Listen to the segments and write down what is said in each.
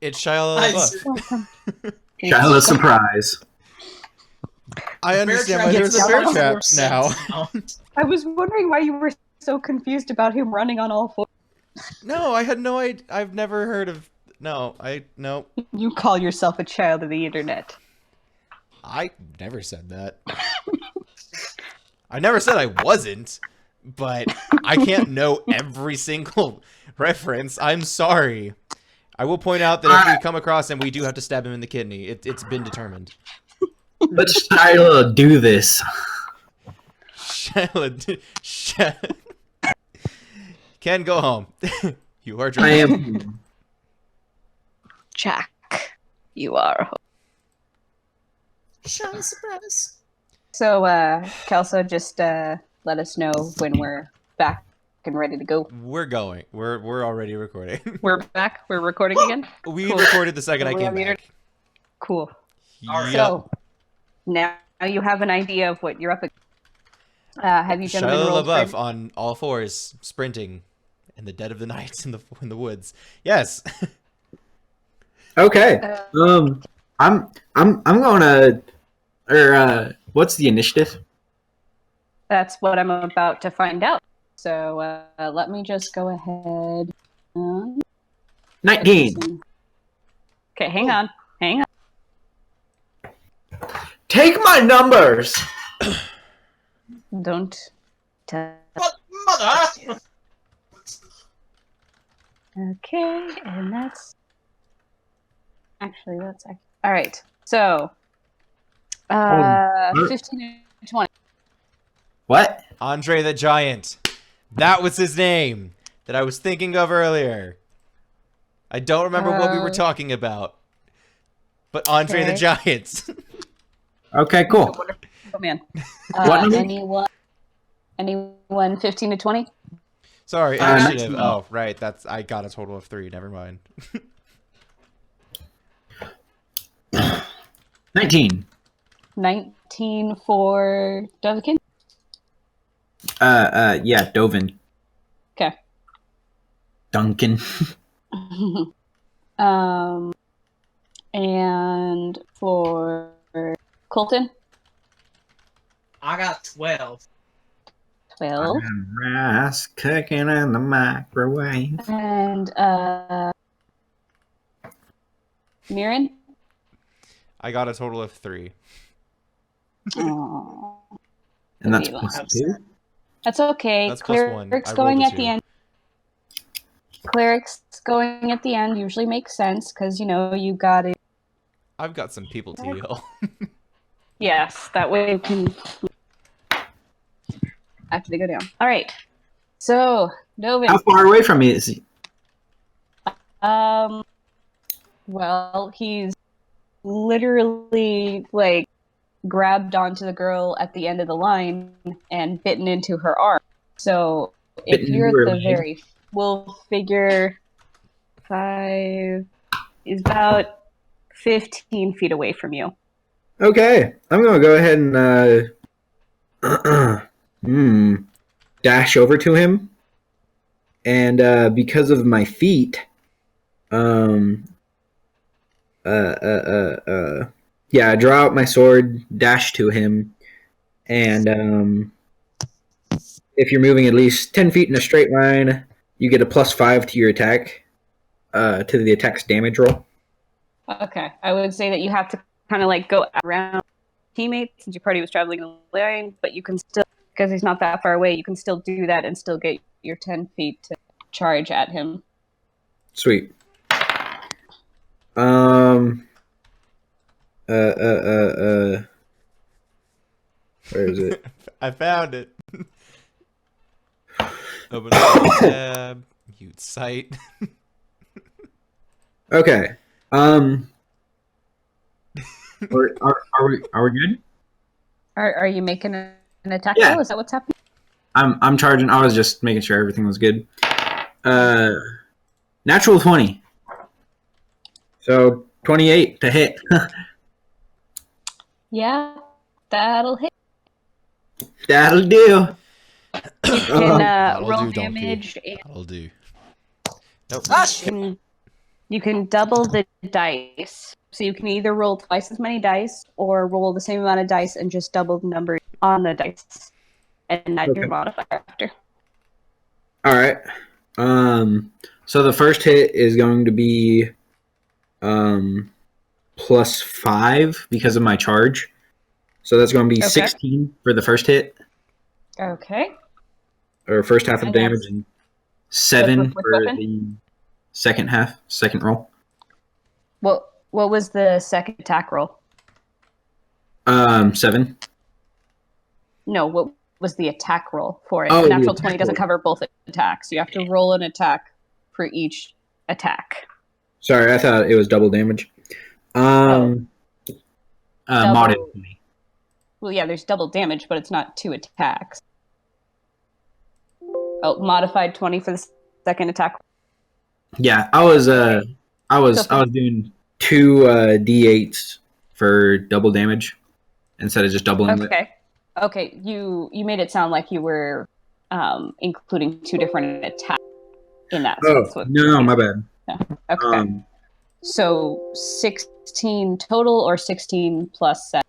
It's Shia LaBeouf. Welcome. Shiloh surprise. I understand why there's a bear trap now. I was wondering why you were so confused about him running on all fours. No, I had no idea. I've never heard of. No. You call yourself a child of the internet. I never said that. I never said I wasn't, but I can't know every single reference. I'm sorry. I will point out that if we come across him, we do have to stab him in the kidney. It's been determined. Let Shiloh do this. Ken, go home. You are I drunk. am. Jack, you are. Shiny surprise. So, Kelso, just let us know when we're back and ready to go. We're going. We're already recording. We're back. We're recording again. We Cool. recorded the second I We're came on the back. Cool. Alright. Yep. So now you have an idea of what you're up against. Have you gentlemen Shia rolled LaBeouf for- on all fours, sprinting in the dead of the night in the woods. Yes. Okay. I'm going to. What's the initiative? That's what I'm about to find out. So let me just go ahead. 19. Okay, hang on. Hang on. Take my numbers. Don't tell. What, mother? Okay, and that's all right. So, 15 and 20. What? Andre the Giant. That was his name that I was thinking of earlier. I don't remember what we were talking about. But Andre the Okay. Giant. Okay, cool. Oh man. What number? Anyone 15 to 20? Sorry, Uh, initiative. 19. Oh, right. I got a total of 3. Never mind. 19. 19 for Dovekin. Yeah, Dovin. Okay. Duncan. And for Colton, I got 12. 12. Rice cooking in the microwave. And Mirren. I got a total of 3. Aw. And that's Maybe plus I'll- 2. That's okay. That's plus 1. Cleric's I rolled going a at 2. the end. Cleric's going at the end usually makes sense because you got it. I've got some people to heal. Yes, that way we can after they go down. All right. So Dovin. How far away from me is he? Well, he's literally grabbed onto the girl at the end of the line and bitten into her arm. So if Bitten you're into her at the leg? very, we'll figure 5 is about 15 feet away from you. Okay, I'm gonna go ahead and dash over to him, and because of my feet, yeah, I draw out my sword, dash to him, and if you're moving at least 10 feet in a straight line, you get a +5 to your attack, to the attack's damage roll. Okay, I would say that you have to kind of go around teammates since your party was traveling in a line, but you can still, because he's not that far away, you can still do that and still get your 10 feet to charge at him. Sweet. Where is it? I found it. Open up the tab. Mute site. Okay. Are we good? Are you making an attack Yeah. roll? Is that what's happening? I'm charging. I was just making sure everything was good. Natural 20. So 28 to hit. Yeah, that'll hit. That'll do. You can That'll roll do, donkey. damage and That'll do. Nope. Ah, shit. You can double the dice. So you can either roll twice as many dice or roll the same amount of dice and just double the number on the dice and add your Okay. modifier after. All right. So the first hit is going to be +5 because of my charge. So that's going to be Okay. 16 for the first hit, Okay. or first half of And damage, that's and 7 with for weapon? the second roll. What was the second attack roll? 7. No, what was the attack roll for it? Oh, A the natural attack 20 doesn't roll. cover both attacks. You have to roll an attack for each attack. Sorry, I thought it was double damage. Modded. Well, yeah, there's double damage, but it's not 2 attacks. Oh, modified 20 for the second attack. Yeah, I was doing 2 d8s for double damage instead of just doubling it. Okay. You made it sound like you were including 2 different attacks in that. Oh, no, my bad. Okay. So 16 total or 16 plus 7?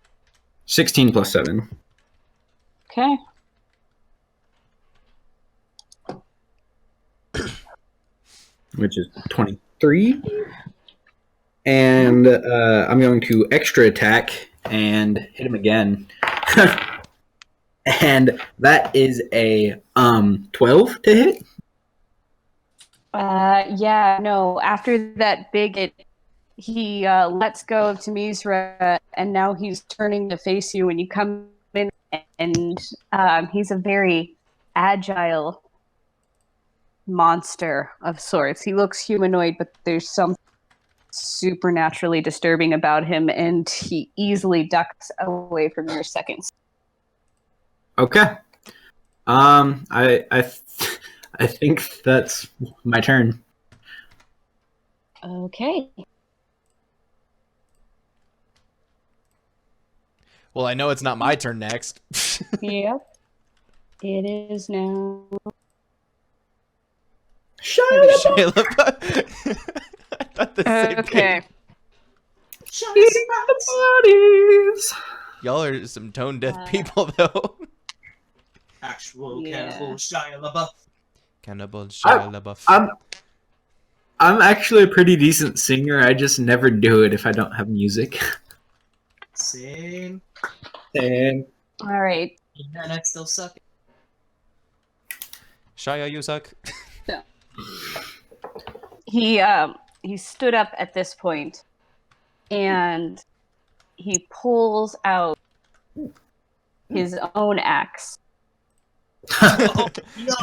16 plus 7. Okay. Which is 23. And I'm going to extra attack and hit him again. And that is a 12 to hit. Yeah, no. After that big hit, he lets go of Temizra, and now he's turning to face you when you come in, and he's a very agile monster of sorts. He looks humanoid, but there's something supernaturally disturbing about him, and he easily ducks away from your seconds. Okay. I think that's my turn. Okay. Well, I know it's not my turn next. Yep. It is now. Shia LaBeouf. I thought the same Okay. Bodies. Y'all are some tone deaf people, though. Actual Yeah. cannibal Shia LaBeouf. Cannibal Shia LaBeouf. I'm actually a pretty decent singer. I just never do it if I don't have music. Same. And All right. Internet still sucking. Shia, you suck. He stood up at this point, and he pulls out his own axe Oh, no.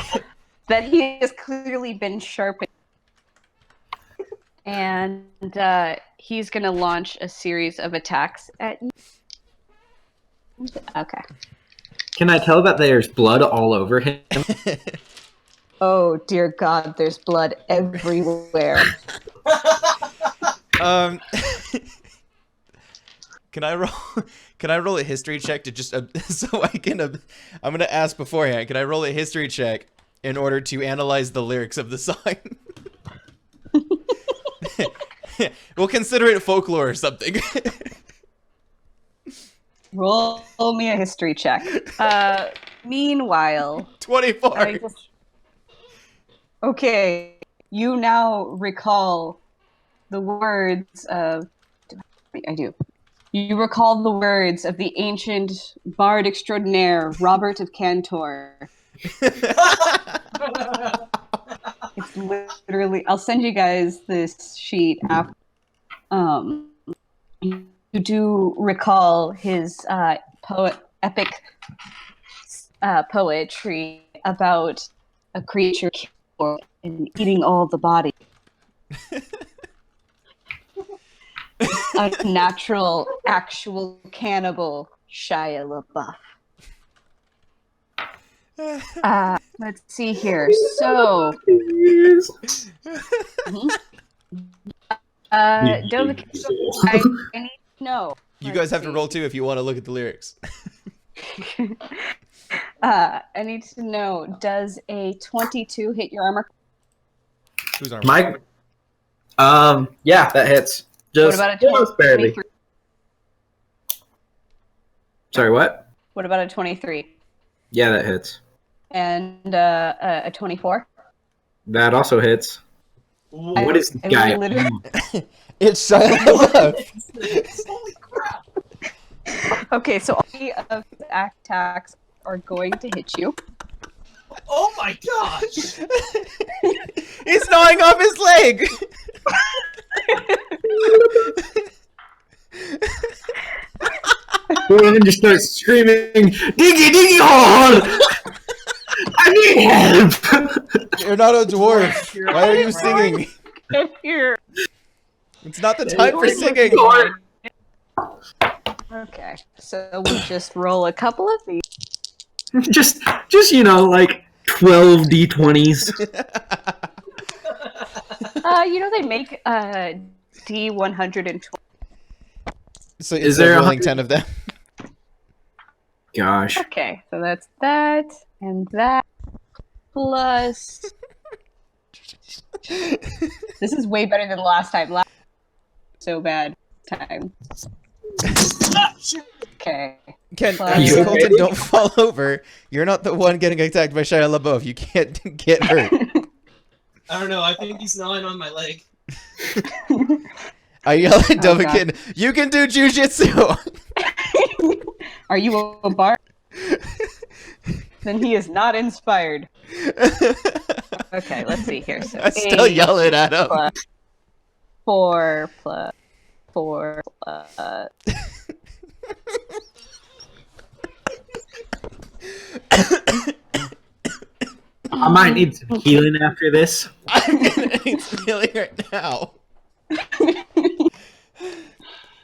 that he has clearly been sharpening, and he's going to launch a series of attacks at you. Okay. can I tell that there's blood all over him? Oh dear God! There's blood everywhere. Can I roll? Can I roll a history check to just so I can? I'm gonna ask beforehand. Can I roll a history check in order to analyze the lyrics of the song? We'll consider it folklore or something. Roll me a history check. Meanwhile, 24. Okay, you now recall the words of. I do. You recall the words of the ancient bard extraordinaire Robert of Cantor. It's literally. I'll send you guys this sheet after. You do recall his epic poetry about a creature killed and eating all the body. A natural, actual cannibal, Shia LaBeouf. Let's see here. So, Dovik, I need to know. You guys have to roll too if you want to look at the lyrics. I need to know, does a 22 hit your armor? Who's armor? Mike, Yeah, that hits. What Just, about a just barely. 23? Sorry, what? What about a 23? Yeah, that hits. And a 24? That also hits. I- What is this I guy? literally- It's Shia What LaBeouf. is this? Holy crap! Okay, so all three of his attacks are going to hit you. Oh my gosh! He's gnawing off his leg. Gordon just starts screaming, "Diggy, diggy, hole! I need help!" You're not a dwarf. Why are you singing? Here. It's not the time for singing. Okay, so we'll just roll a couple of these. just like 12 d20s. They make D120. So Is is there there a rolling hundred- 10 of them? Gosh. Okay, so that's that and that plus. This is way better than last time. Last so bad time. Okay. Ken, You Colton, okay? don't fall over. You're not the one getting attacked by Shia LaBeouf. You can't get hurt. I don't know. I think he's gnawing on my leg. I yell at Oh, Dovakin, you can do jujitsu! Are you a bar? Then he is not inspired. Okay, let's see here. So I still yell it at him. plus 4 plus 4 plus. I might need some healing after this. I'm gonna need some healing right now.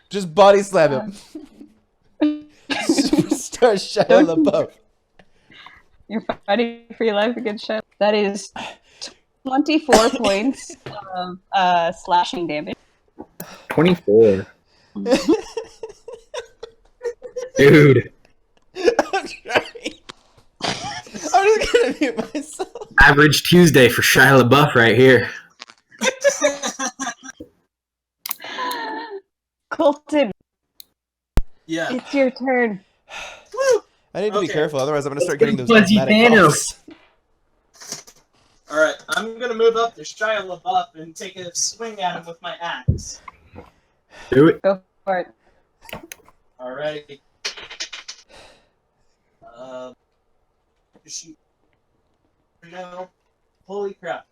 Just body slam him. Superstar Shia Don't- LaBeouf. You're fighting for your life against Shia. That is 24 points of slashing damage. 24. Dude. I'm trying. I'm just gonna mute myself. Average Tuesday for Shia LaBeouf right here. Colton, Yeah. it's your turn. Woo! I need to be Okay. careful, otherwise I'm gonna start Let's getting those go fuzzy automatic Thanos. coughs. Alright, I'm gonna move up to Shia LaBeouf and take a swing at him with my axe. Do it. Go for it. Alrighty. Shoot. No. Holy crap.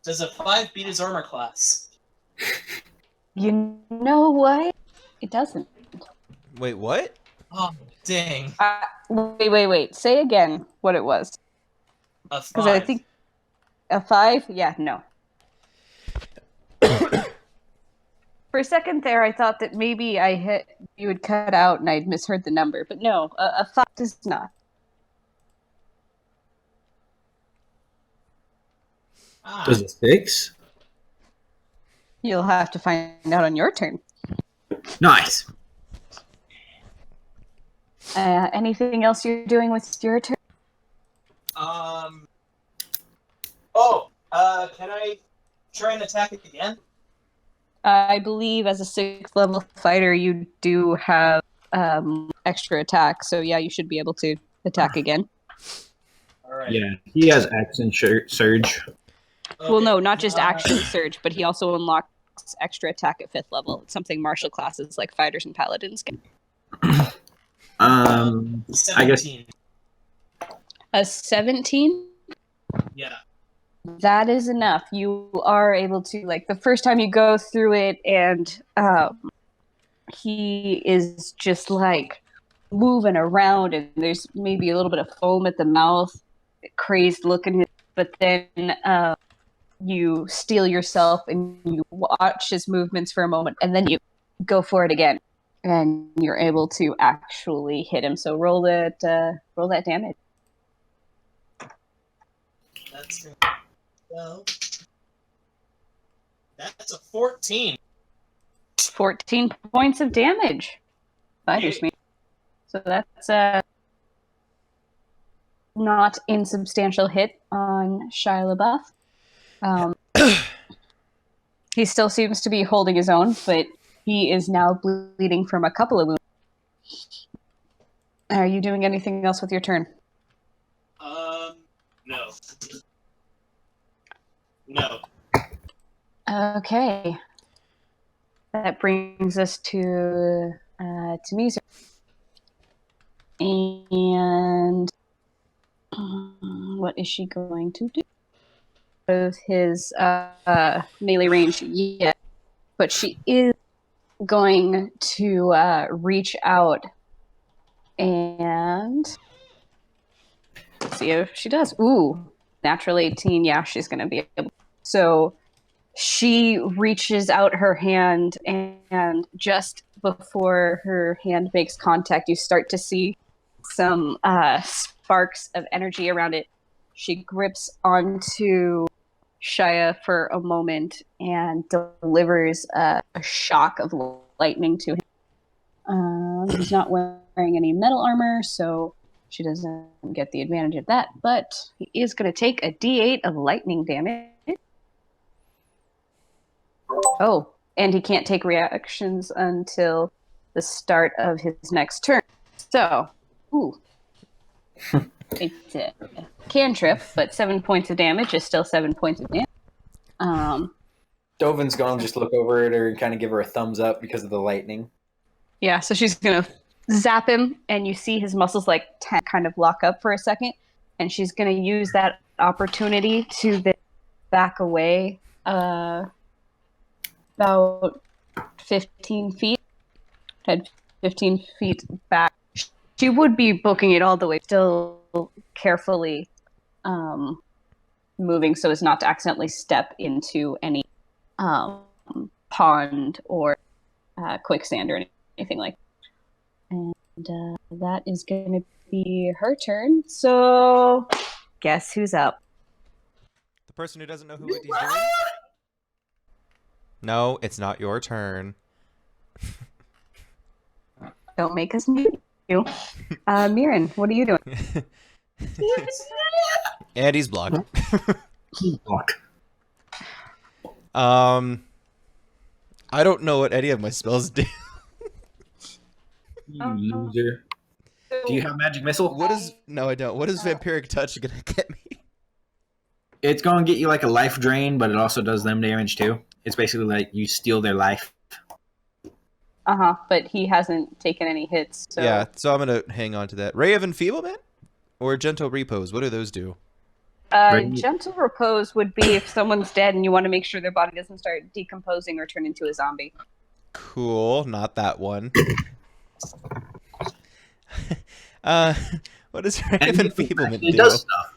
Does a 5 beat his armor class? You know what? It doesn't. Wait, what? Oh, dang. Wait. Say again what it was. A 5. Because I think a 5? Yeah, no. For a second there, I thought that maybe you had cut out and I'd misheard the number. But no, a 5 does not. Ah, Does it 6? You'll have to find out on your turn. Nice. Anything else you're doing with your turn? Can I try and attack it again? I believe as a 6th level fighter, you do have extra attack. So yeah, you should be able to attack again. Alright. Yeah, he has action surge. Well, no, not just action surge, but he also unlocks extra attack at 5th level. It's something martial classes like fighters and paladins get. I guess 17. A 17? Yeah. That is enough. You are able to, like, the first time you go through it and he is just, like, moving around and there's maybe a little bit of foam at the mouth, crazed look in his, but then you steel yourself and you watch his movements for a moment and then you go for it again and you're able to actually hit him. So roll that damage. That's good. Well, that's a 14. 14 points of damage. Fighters me. So that's not insubstantial hit on Shia LaBeouf. He still seems to be holding his own, but he is now bleeding from a couple of wounds. Are you doing anything else with your turn? No. No. Okay. That brings us to Mizu. And what is she going to do? Of his melee range yet, but she is going to reach out and see if she does. Ooh, natural 18. Yeah, she's going to be able. So she reaches out her hand, and just before her hand makes contact, you start to see some sparks of energy around it. She grips onto SHIA for a moment and delivers a shock of lightning to him. He's not wearing any metal armor, so she doesn't get the advantage of that, but he is going to take a d8 of lightning damage. Oh, and he can't take reactions until the start of his next turn. So, it's a cantrip, but 7 points of damage is still 7 points of damage. Dovin's going to just look over at her and kind of give her a thumbs up because of the lightning. Yeah, so she's going to zap him, and you see his muscles kind of lock up for a second, and she's going to use that opportunity to back away about 15 feet. Head 15 feet back. She would be booking it all the way, still carefully moving so as not to accidentally step into any pond or quicksand or anything like that. And that is going to be her turn. So, guess who's up? The person who doesn't know who he's doing? No, it's not your turn. Don't make us mute you. Mirren, what are you doing? And he's blocked. Block. I don't know what any of my spells do. You loser. Do you have magic missile? What is... No, I don't. What is Vampiric Touch gonna get me? It's going to get you like a life drain, but it also does them damage too. It's basically like you steal their life. But he hasn't taken any hits. So. Yeah, so I'm gonna hang on to that. Ray of Enfeeblement? Or Gentle Repose? What do those do? Gentle Repose would be if someone's dead and you want to make sure their body doesn't start decomposing or turn into a zombie. Cool, not that one. What does Ray of Enfeeblement do? It does stuff.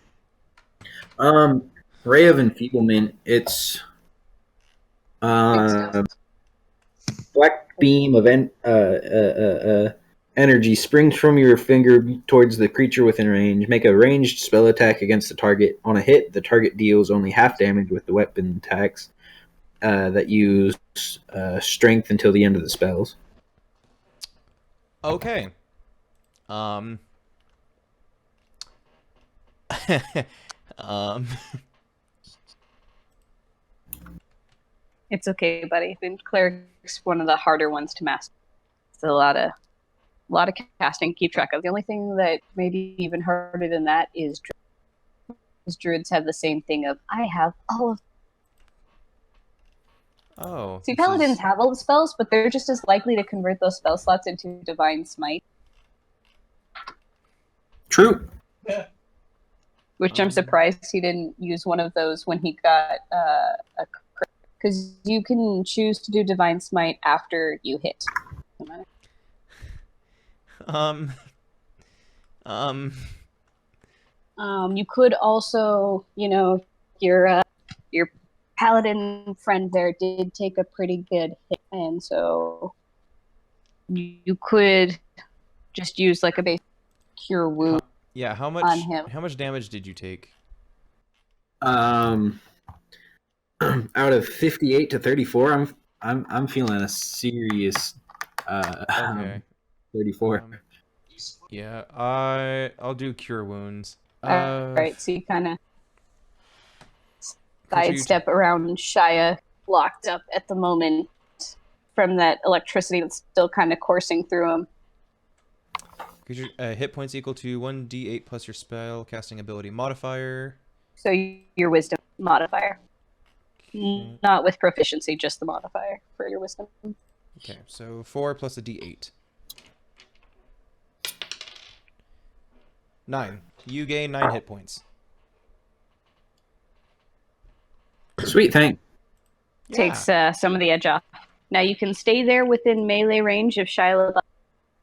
Ray of Enfeeblement, it's black beam of energy springs from your finger towards the creature within range. Make a ranged spell attack against the target. On a hit, the target deals only half damage with the weapon attacks that use strength until the end of the spells. Okay. It's okay, buddy. Cleric's one of the harder ones to master. It's a lot of casting to keep track of. The only thing that may be even harder than that is druids. Because druids have the same thing of, I have all of... Oh. See, paladins have all the spells, but they're just as likely to convert those spell slots into Divine Smite. True. Yeah. Which I'm surprised he didn't use one of those when he got a... Because you can choose to do Divine Smite after you hit. You could also, your paladin friend there did take a pretty good hit, and so you could just use like a basic cure wound. Yeah, how much on him. How much damage did you take? Out of 58 to 34, I'm feeling a serious Okay. 34. Yeah, I'll do cure wounds. Alright, so you kind of sidestep around SHIA, locked up at the moment from that electricity that's still kind of coursing through him. Creature hit points equal to 1d8 plus your spell casting ability modifier. So your wisdom modifier. Okay. Not with proficiency, just the modifier for your wisdom. Okay, so 4 plus a d8. 9. You gain 9 hit points. Sweet, thank. Takes some of the edge off. Now you can stay there within melee range of SHIA,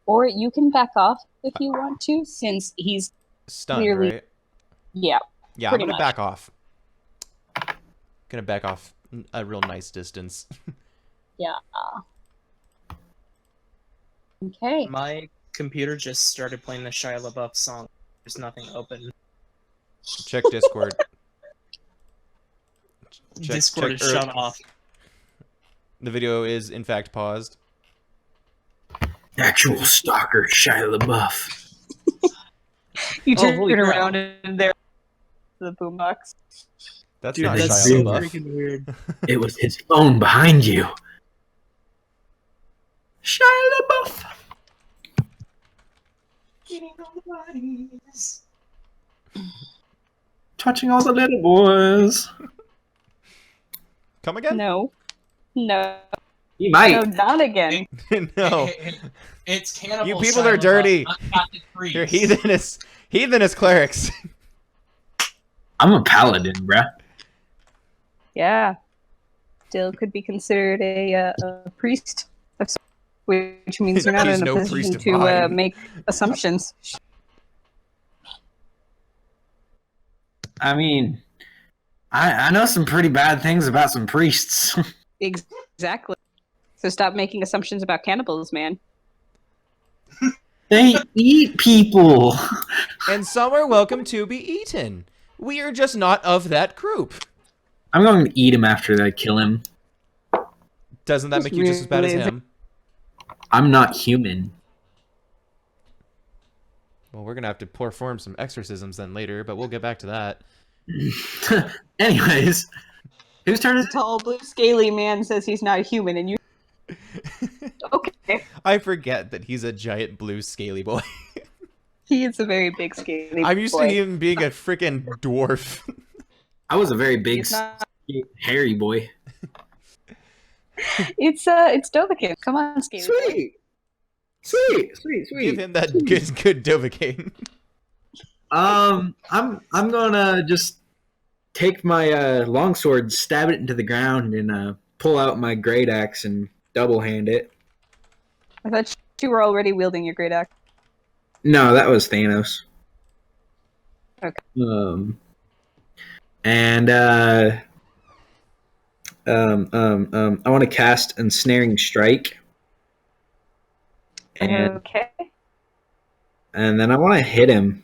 or you can back off if you want to, since he's Stunned, clearly... right? Yeah. Yeah, I'm pretty gonna much. back off. Gonna back off a real nice distance. Yeah. Okay. My computer just started playing the Shia LaBeouf song. There's nothing open. Check Discord. Discord is shut off. The video is in fact paused. Actual stalker Shia LaBeouf. You Oh, turn holy crap. around and there the boombox. That's Dude, not that's Shia so LaBeouf. freaking weird. It was his phone behind you. Shia LaBeouf. Getting all the bodies. Touching all the little boys. Come again? No. No. He might. No, not again. No. It's cannibal. You people Shia are dirty. LaBeouf, not Captain Freeze. You're heathenist clerics. I'm a paladin, bruh. Yeah. Still could be considered a priest, of some- which means you're not He's in a no priest position of to mine. make assumptions. I mean, I know some pretty bad things about some priests. Exactly. So stop making assumptions about cannibals, man. They eat people. And some are welcome to be eaten. We are just not of that group. I'm going to eat him after I kill him. Doesn't that Just make you just as bad as really- him? I'm not human. Well, we're gonna have to perform some exorcisms then later, but we'll get back to that. Anyways, whose turn is it? Tall, blue, scaly man says he's not human, and you... Okay. I forget that he's a giant blue scaly boy. He is a very big, scaly I'm used boy. to him being a freaking dwarf. I was a very big, He's not... hairy boy. It's Dovahkiin. Come on, scaly boy. Sweet. Give him that good Dovahkiin. I'm gonna just take my longsword, stab it into the ground, and pull out my great axe and double hand it. I thought you were already wielding your great axe. No, that was Thanos. Okay. And I want to cast Ensnaring Strike. And Okay. and then I want to hit him.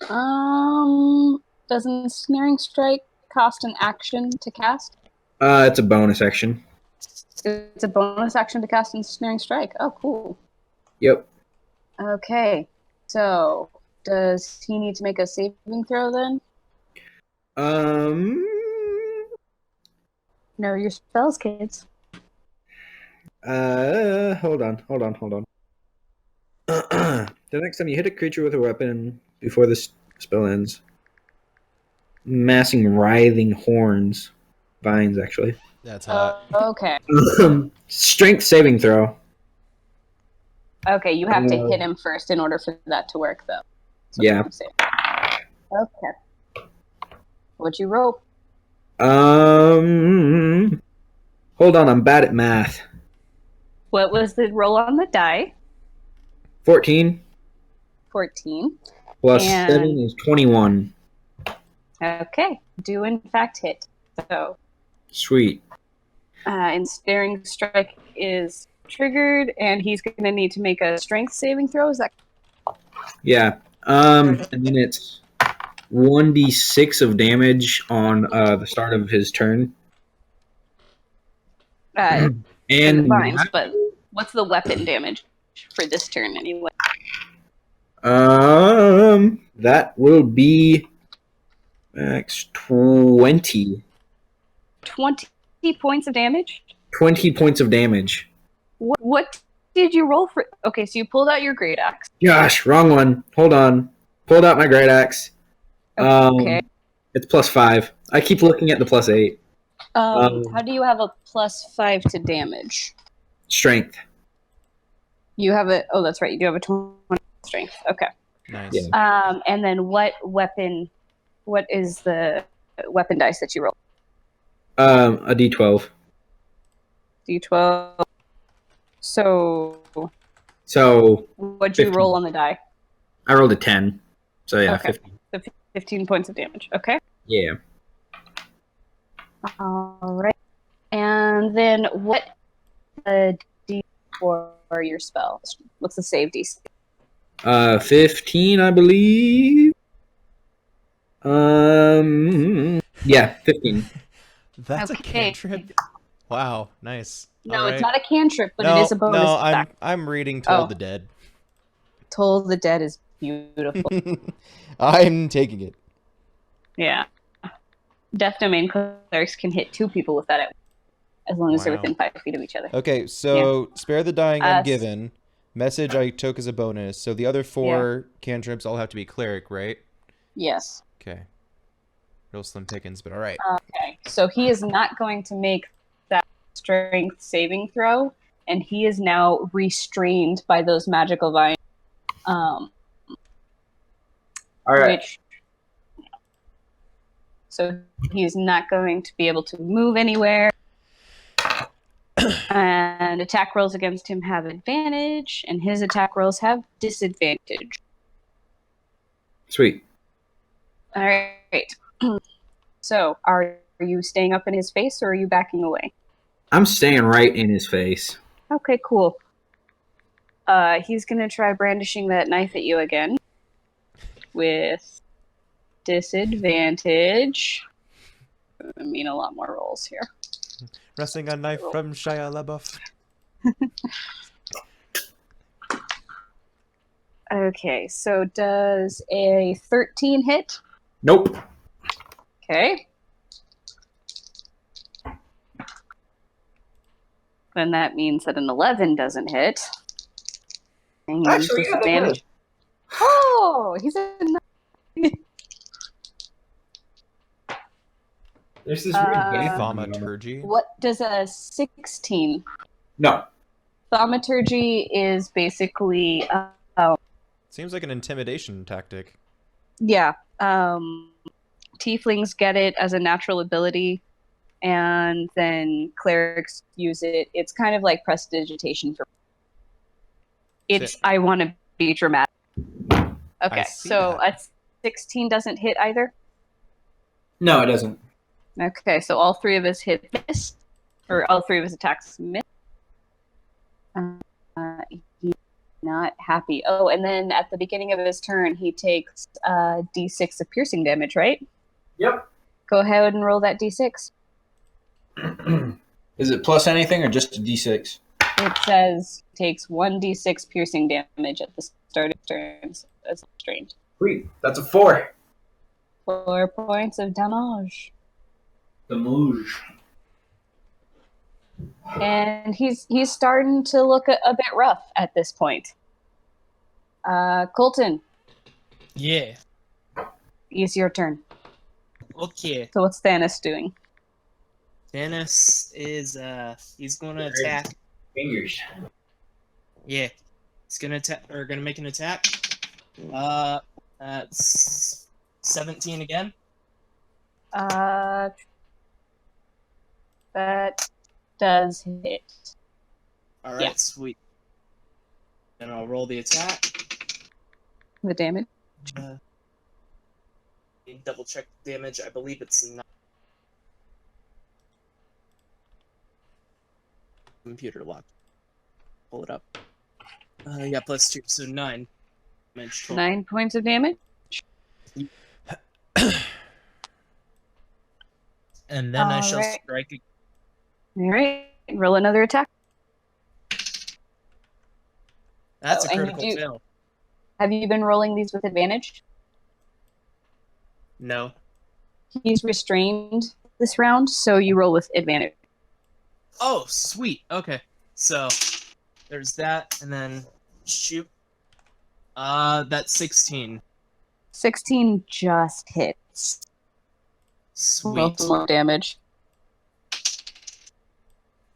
Does Ensnaring Strike cost an action to cast? It's a bonus action. It's a bonus action to cast Ensnaring Strike. Oh, cool. Yep. Okay. So, does he need to make a saving throw then? Know your spells, kids. Hold on. The next time you hit a creature with a weapon before this spell ends, massing writhing horns, vines actually. That's hot. Okay. Strength saving throw. Okay, you have to hit him first in order for that to work, though. That's what Yeah. I'm saying. Okay. What'd you roll? Hold on, I'm bad at math. What was the roll on the die? 14 14. plus And- 7 is 21. Okay. Do in fact hit. So, Sweet. Ensnaring Strike is triggered, and he's going to need to make a strength saving throw. Is that Yeah. And then it's 1d6 of damage on the start of his turn. and And vines, but what's the weapon damage for this turn anyway? that will be max 20. 20 points of damage? 20 points of damage. What did you roll for? Okay, so you pulled out your great axe. Gosh, wrong one. Hold on. Pulled out my great axe. Okay. It's +5. I keep looking at the +8. How do you have a +5 to damage? Strength. You have a. Oh, that's right. You do have a 20 strength. Okay. Nice. Yeah. And then what weapon? What is the weapon dice that you roll? A D12. D12. So So what'd you 15. roll on the die? I rolled a 10. So yeah, Okay. 15. So 15 points of damage. Okay. Yeah. All right. And then what D for your spell? What's the save DC? 15, I believe. Yeah, 15. That's a Okay. cantrip. Wow, nice. No, All it's right. not a cantrip, but no, it is a bonus No, attack. I'm reading Toll Oh. the Dead. Toll the Dead is beautiful. I'm taking it. Yeah. Death Domain clerics can hit 2 people with that as long as they're Wow. within 5 feet of each other. Okay, so spare the dying ungiven. Message I took as a bonus. So the other 4 cantrips all have to be cleric, right? Yes. Okay. Real slim pickings, but all right. Okay. So he is not going to make that strength saving throw, and he is now restrained by those magical vines. All right. So he's not going to be able to move anywhere. And attack rolls against him have advantage, and his attack rolls have disadvantage. Sweet. All right. So are you staying up in his face, or are you backing away? I'm staying right in his face. Okay, cool. He's going to try brandishing that knife at you again with disadvantage. I mean, a lot more rolls here. Wrestling a knife from Shia LaBeouf. Okay, so does a 13 hit? Nope. Okay. Then that means that an 11 doesn't hit. And he Actually, yeah, that disadvantage. Oh, he's a There's this weird gap. Thaumaturgy. What does a 16? No. Thaumaturgy is basically, Seems like an intimidation tactic. yeah, tieflings get it as a natural ability, and then clerics use it. It's kind of like prestidigitation for. It's I want to be dramatic. Okay, so a 16 doesn't hit either. No, it doesn't. Okay, so all 3 of us hit miss, or all 3 of us attacks miss. He's not happy. Oh, and then at the beginning of his turn, he takes d6 of piercing damage, right? Yep. Go ahead and roll that d6. Is it plus anything or just a d6? It says takes 1d6 piercing damage at the start of turns as strained. Sweet. That's a 4. 4 points of damage. The Mouge. And he's starting to look a bit rough at this point. Colton, Yeah. it's your turn. Okay. So what's Thanos doing? Dennis is he's gonna attack. Fingers. Yeah. He's gonna gonna make an attack. That's 17 again. That does hit. Alright, Yeah. sweet. And I'll roll the attack. The damage. Double check the damage. I believe it's 9. Computer lock. Pull it up. Yeah, plus 2, so 9 damage total. 9 points of damage. And then I shall Alright. strike again. All right, roll another attack. That's Oh, a and you critical do- fail. Have you been rolling these with advantage? No. He's restrained this round, so you roll with advantage. Oh, sweet. Okay. So there's that, and then shoot. That's 16. 16 just hits. Roll Sweet. some more damage.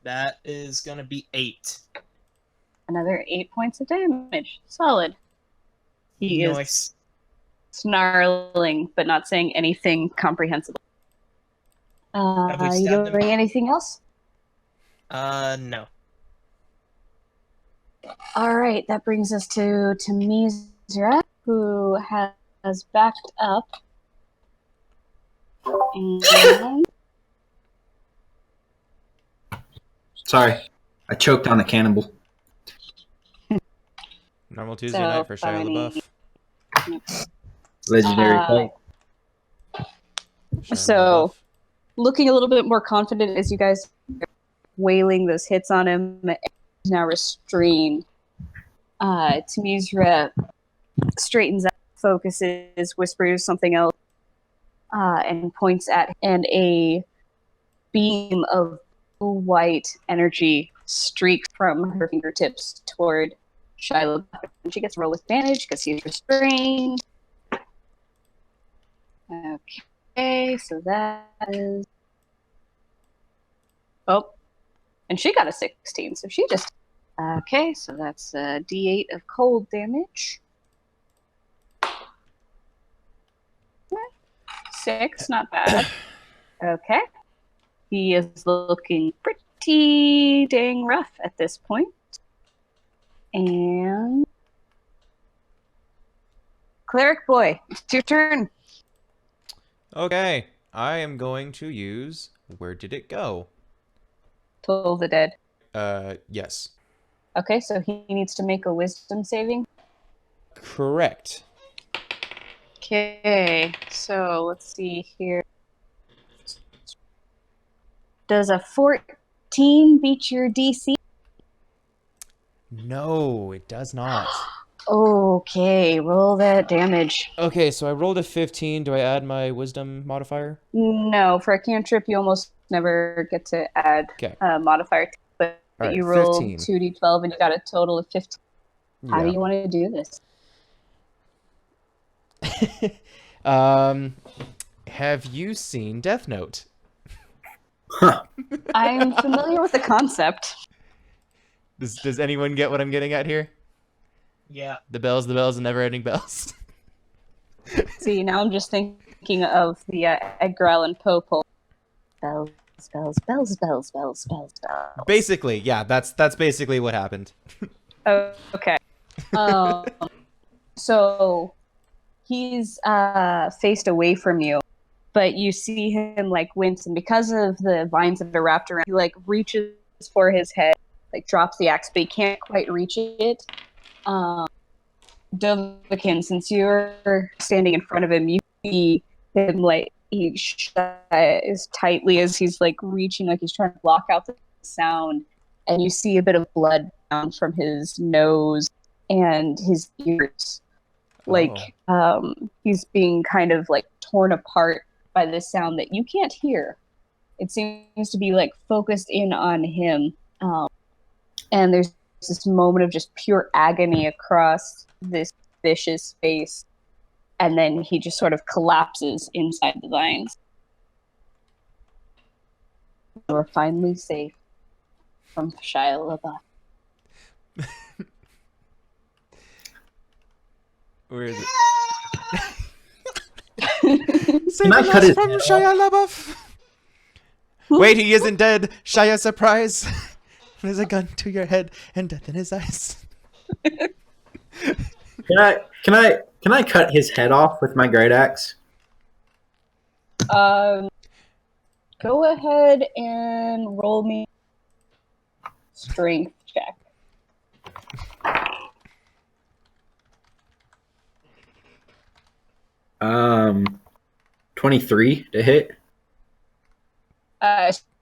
That is gonna be 8. Another 8 points of damage. Solid. He is Nice. snarling, but not saying anything comprehensible. Have we You stabbed him? doing anything else? No. All right, that brings us to Mizra, who has backed up. And Sorry, I choked on a cannibal. Normal Tuesday So, night for Shia funny. LaBeouf. Legendary Uh, fight. Shia So- LaBeouf. looking a little bit more confident as you guys are wailing those hits on him, and he's now restrained. Tamizra straightens up, focuses, whispers something else, and points at, and a beam of white energy streaks from her fingertips toward Shiloh. And she gets to roll with advantage because he's restrained. Okay, so that is. Oh, and she got a 16, so she just. Okay, so that's a d8 of cold damage. 6, not bad. Okay. He is looking pretty dang rough at this point. And. Cleric Boy, it's your turn. Okay, I am going to use Where Did It Go? Toll the Dead. Yes. Okay, so he needs to make a wisdom saving. Correct. Okay, so let's see here. Does a 14 beat your DC? No, it does not. Okay, roll that damage. Okay, so I rolled a 15. Do I add my wisdom modifier? No, for a cantrip, you almost never get to add Okay. a modifier. But All right, you rolled 15. 2d12 and you got a total of 15. How do Yeah. you want to do this? Have you seen Death Note? Huh. I'm familiar with the concept. Does anyone get what I'm getting at here? Yeah. The bells, and never-ending bells. See, now I'm just thinking of the Edgar Allan Poe poem. Bells, bells, bells, bells, bells, bells, bells. Basically, yeah, that's basically what happened. Oh, okay. So he's faced away from you, but you see him like wince, and because of the vines that are wrapped around, he like reaches for his head, like drops the axe, but he can't quite reach it. Dovahkiin, since you're standing in front of him, you see him like he shuts as tightly as he's like reaching, like he's trying to block out the sound, and you see a bit of blood down from his nose and his ears. Like he's being kind of like torn apart by this sound that you can't hear. It seems to be like focused in on him, and there's this moment of just pure agony across this vicious face, and then he just sort of collapses inside the vines. We're finally safe from Shia LaBeouf. Where is it? Can I cut his from head Shia LaBeouf? Wait, he isn't dead. Shia, surprise! There's a gun to your head and death in his eyes. Can I cut his head off with my great axe? Go ahead and roll me strength check. 23 to hit.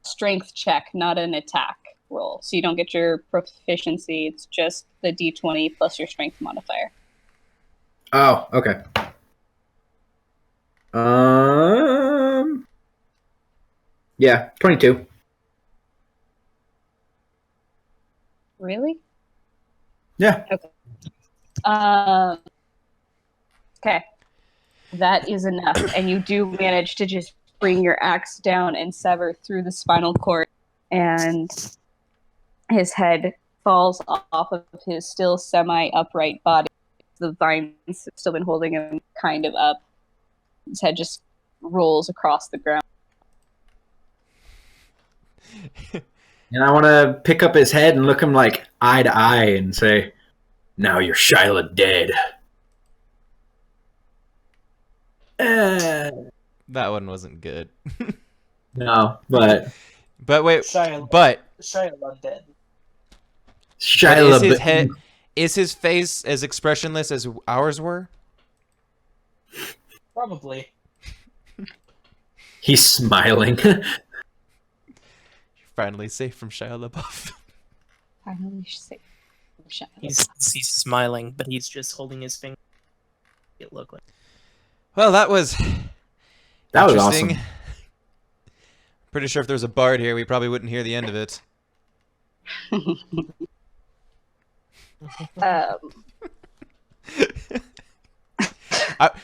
Strength check, not an attack roll. So you don't get your proficiency. It's just the d20 plus your strength modifier. Oh, okay. Yeah, 22. Really? Yeah. Okay. That is enough. And you do manage to just bring your axe down and sever through the spinal cord. And his head falls off of his still semi-upright body. The vines have still been holding him kind of up. His head just rolls across the ground. And I want to pick up his head and look him like eye to eye and say, "Now you're Shyla dead." That one wasn't good. No, but But wait, Shia dead. Shyla. is his head, is his face as expressionless as ours were? Probably. He's smiling. You're finally safe from Shia LaBeouf. Finally safe. He's smiling, but he's just holding his finger. It looked like. Well, that was Awesome. Pretty sure if there was a bard here, we probably wouldn't hear the end of it.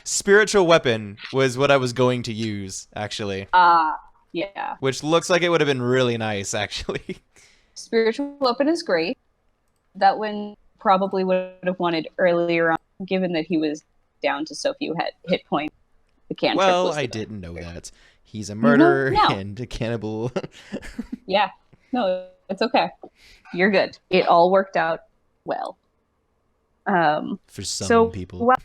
Spiritual weapon was what I was going to use, actually. Yeah. Which looks like it would have been really nice, actually. Spiritual weapon is great. That one probably would have wanted earlier on, given that he was down to so few hit points. The cantrip Well, was I the- didn't know that. He's a murderer No. and a cannibal. Yeah. No, it's okay. You're good. It all worked out well. For some So, people. well,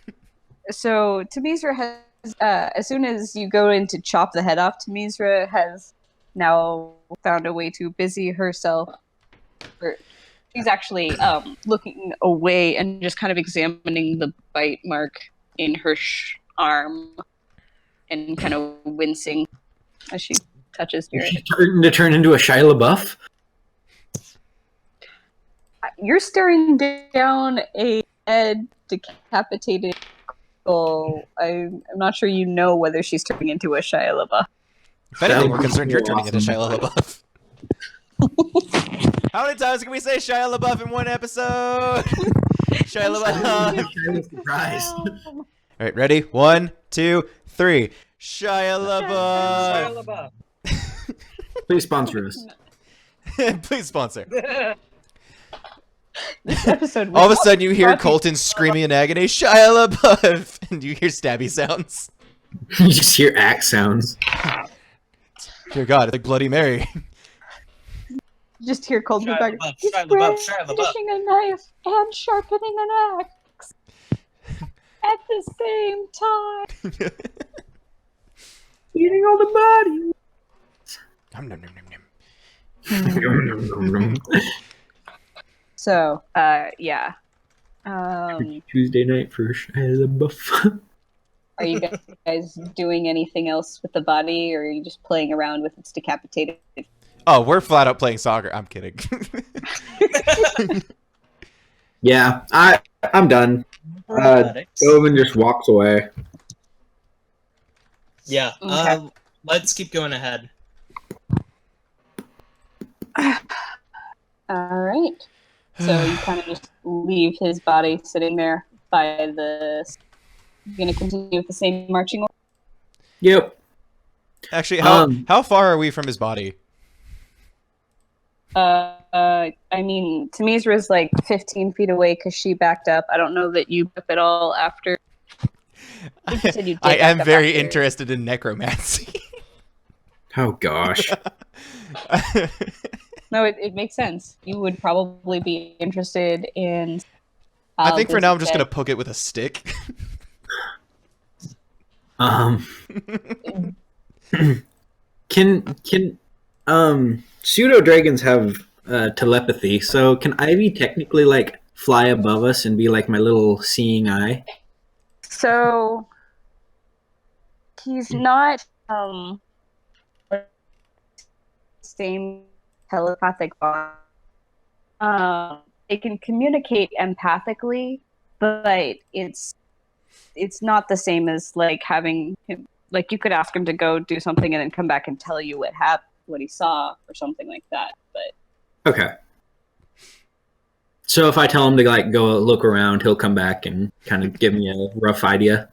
so Tamizra has, as soon as you go in to chop the head off, Tamizra has now found a way to busy herself. She's actually looking away and just kind of examining the bite mark in her arm and kind of wincing as she touches your. She's starting to turn into a Shia LaBeouf. You're staring down a dead, decapitated skull. I'm not sure you know whether she's turning into a Shia LaBeouf. If anything, That we're would be concerned you're turning into awesome. Shia LaBeouf. How many times can we say Shia LaBeouf in one episode? Shia LaBeouf. Surprise. All right, ready? 1, 2, 3. Shia LaBeouf. Please sponsor us. Please sponsor. This episode. All of a sudden, you hear brought to you- Colton screaming in agony, Shia LaBeouf, and you hear stabby sounds. You just hear axe sounds. Dear God, it's like Bloody Mary. Just hear Colton Shia back. LaBeouf, He's Shia LaBeouf, Shia LaBeouf. brandishing a knife and sharpening an axe at the same time. Eating all the bodies. Nom, nom, nom, nom, nom. So, yeah. Tuesday night for Shia LaBeouf. Are you guys doing anything else with the body, or are you just playing around with its decapitated? Oh, we're flat out playing soccer. I'm kidding. Yeah, I'm done. Dovan just walks away. Yeah. Okay. Let's keep going ahead. All right. So you kind of just leave his body sitting there by the. You're gonna continue with the same marching order. Yep. Actually, Um, how far are we from his body? I mean, Tamizra's like 15 feet away because she backed up. I don't know that you up at all after. I think you said you did I back am up very after. interested in necromancy. Oh gosh. No, it makes sense. You would probably be interested in. I think for now I'm just gonna. gonna poke it with a stick. Can pseudo dragons have telepathy? So can Ivy technically like fly above us and be like my little seeing eye? So he's not same telepathic bond. They can communicate empathically, but it's not the same as like having him. Like you could ask him to go do something and then come back and tell you what happened, what he saw, or something like that. But Okay. So if I tell him to like go look around, he'll come back and kind of give me a rough idea.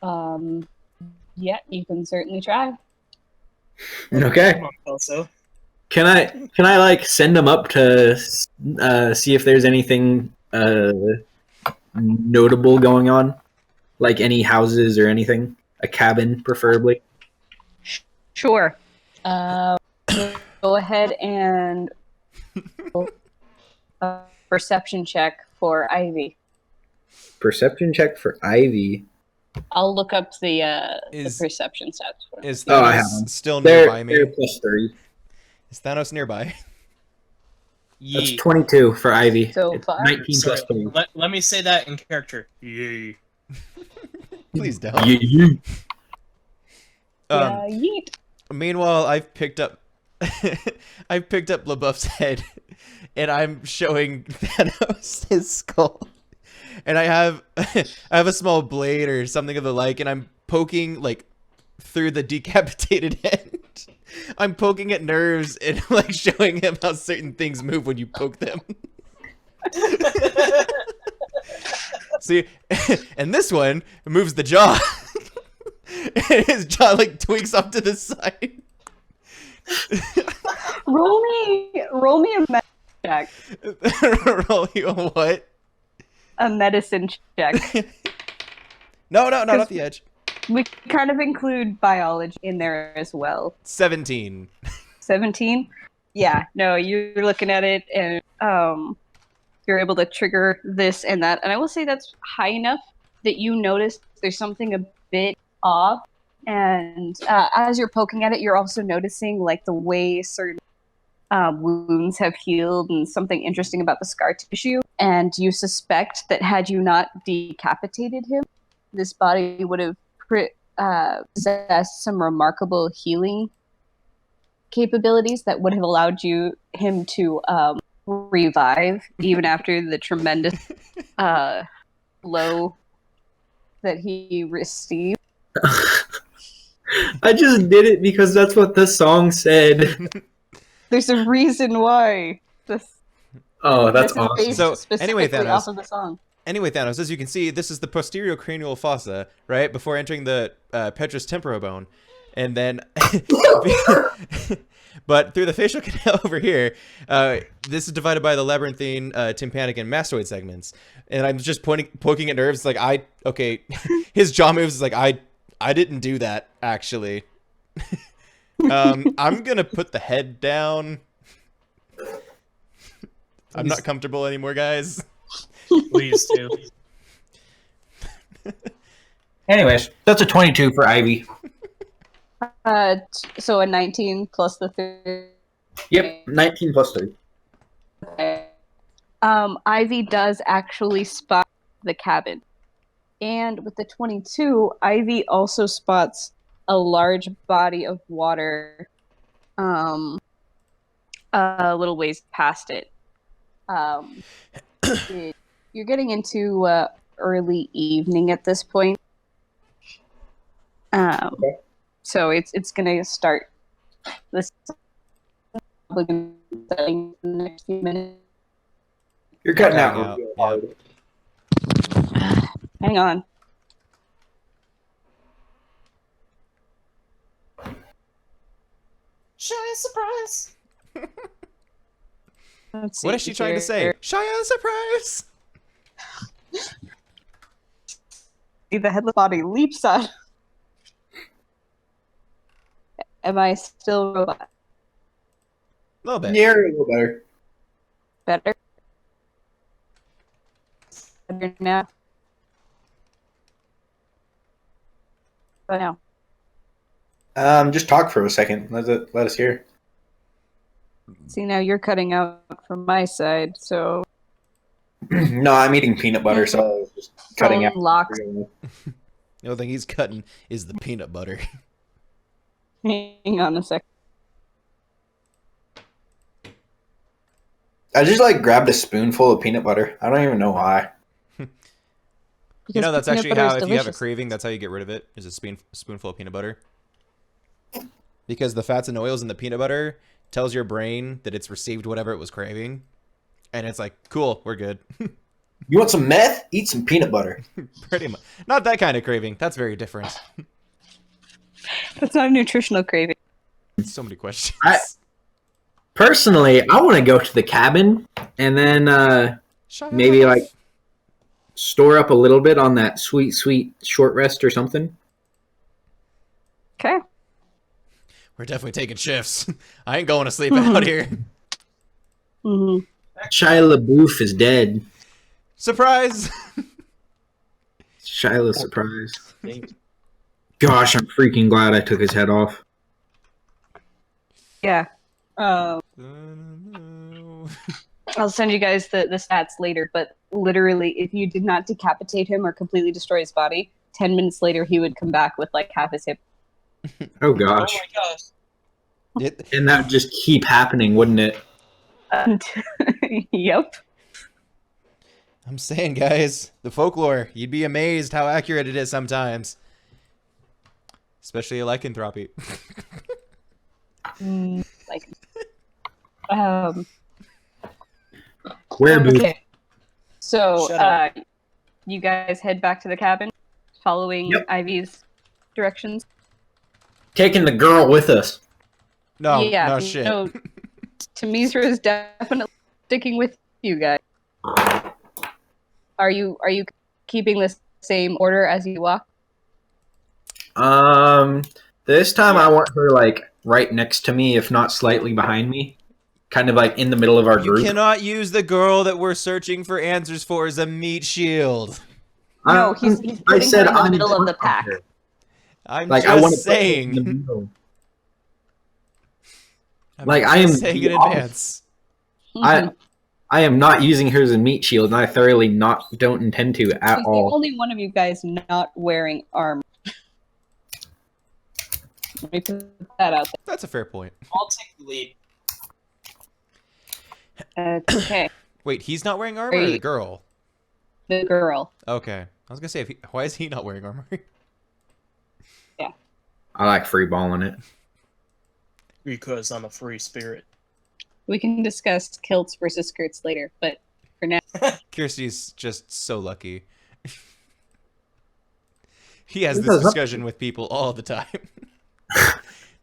Yeah, you can certainly try. Okay. Also, Can I like send him up to see if there's anything notable going on, like any houses or anything, a cabin preferably? Sure. Go ahead and a perception check for Ivy. Perception check for Ivy. I'll look up the Is- perception stats for him. Is Oh, I have Thanos them. still They're nearby me? +3. Is Thanos nearby? That's yee. 22 for Ivy. So It's far? 19 Sorry, +3. let me say that in character. Yee. Please don't. Yeah. Yeah, yeet. Meanwhile, I've picked up LaBeouf's head, and I'm showing Thanos his skull. And I have a small blade or something of the like, and I'm poking like through the decapitated head. I'm poking at nerves and like showing him how certain things move when you poke them. See, and this one moves the jaw. And his jaw like tweaks off to the side. Roll me a medicine check. Roll you a what? A medicine check. No, not the edge. We kind of include biology in there as well. 17. 17? Yeah, no, you're looking at it and you're able to trigger this and that. And I will say that's high enough that you notice there's something a bit off. And as you're poking at it, you're also noticing like the way certain wounds have healed and something interesting about the scar tissue. And you suspect that had you not decapitated him, this body would have possessed some remarkable healing capabilities that would have allowed him to revive even after the tremendous blow that he received. I just did it because that's what the song said. There's a reason why. Oh, that's This is awesome. based So, specifically anyway, Thanos. off of the song. Anyway, Thanos, as you can see, this is the posterior cranial fossa, right? Before entering the petrous temporal bone. And then... but through the facial canal over here, this is divided by the labyrinthine, tympanic, and mastoid segments. And I'm just poking at nerves like, his jaw moves like, I didn't do that, actually. I'm gonna put the head down. I'm not comfortable anymore, guys. Please do. Anyways, that's a 22 for Ivy. So a 19 plus the 3. Yep, 19 +3. Okay. Ivy does actually spot the cabin. And with the 22, Ivy also spots a large body of water a little ways past it. You're getting into early evening at this point. Okay. So it's going to start. This is probably going to be starting in the next few minutes. You're cutting Cutting out. out, real yeah. hard. Hang on. SHIA surprise. Let's What see is she trying to here. say? SHIA surprise! The headless body leaps on. Am I still robot? A little bit. Yeah, a little better. Better? Better now? But now. Just talk for a second. Let us hear. See, now you're cutting out from my side, so No, I'm eating peanut butter, so I was just cutting phone out. locked. The only thing he's cutting is the peanut butter. Hang on a sec. I just like grabbed a spoonful of peanut butter. I don't even know why. You know, that's Because actually peanut how, butter is if you have a delicious. craving, that's how you get rid of it, is a spoonful of peanut butter. Because the fats and oils in the peanut butter tells your brain that it's received whatever it was craving. And it's like, cool, we're good. You want some meth? Eat some peanut butter. Pretty much. Not that kind of craving. That's very different. That's not a nutritional craving. So many questions. Personally, I want to go to the cabin and then Shut maybe up. like store up a little bit on that sweet, sweet short rest or something. Okay. We're definitely taking shifts. I ain't going to sleep out here. Hmm. Shia LaBeouf is dead. Surprise! Shila's surprise. Gosh, I'm freaking glad I took his head off. Yeah. I'll send you guys the stats later, but literally, if you did not decapitate him or completely destroy his body, 10 minutes later, he would come back with like half his hip. Oh gosh. Oh my gosh. And that would just keep happening, wouldn't it? And yep. I'm saying, guys, the folklore, you'd be amazed how accurate it is sometimes. Especially lycanthropy. Like, Werewolf. okay. So, Shut up. you guys head back to the cabin, following Yep. Ivy's directions. Taking the girl with us. No, yeah, no shit. No, Tamisra is definitely sticking with you guys. Are you keeping the same order as you walk? This time I want her like right next to me, if not slightly behind me. Kind of like in the middle of our You group. cannot use the girl that we're searching for answers for as a meat shield. No, he's I putting said her in the I'm middle of the front pack. her. I'm Like just I want to saying. in the middle. I'm Like, just I am saying in the opposite. advance. I am not using her as a meat shield, and I thoroughly don't intend to at She's all. the only one of you guys not wearing armor. Let me put that out That's a fair point. I'll take the lead. there. Okay, Wait, he's not wearing armor or the Wait. girl? the girl. Okay. I was gonna say, why is he not wearing armor? I like free balling it. Because I'm a free spirit. We can discuss kilts versus skirts later, but for now, Kirsty's just so lucky. He has Who this does that? discussion with people all the time.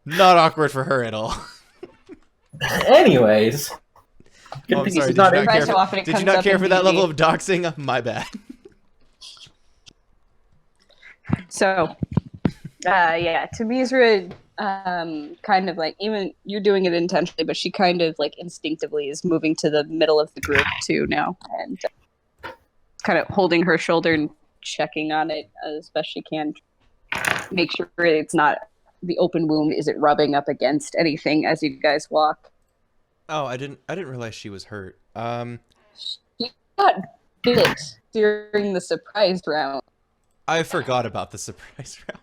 Not awkward for her at all. Anyways. Good Oh, I'm thing sorry. he's Did you not not in- care Surprised how often it did you comes not up care in for that D&D. level of doxing? My bad. so yeah, Tamisra kind of like, even you're doing it intentionally, but she kind of like instinctively is moving to the middle of the group too now, and kind of holding her shoulder and checking on it as best she can. Make sure it's not the open wound isn't rubbing up against anything as you guys walk. Oh, I didn't realize she was hurt. She got bit during the surprise round. I forgot about the surprise round.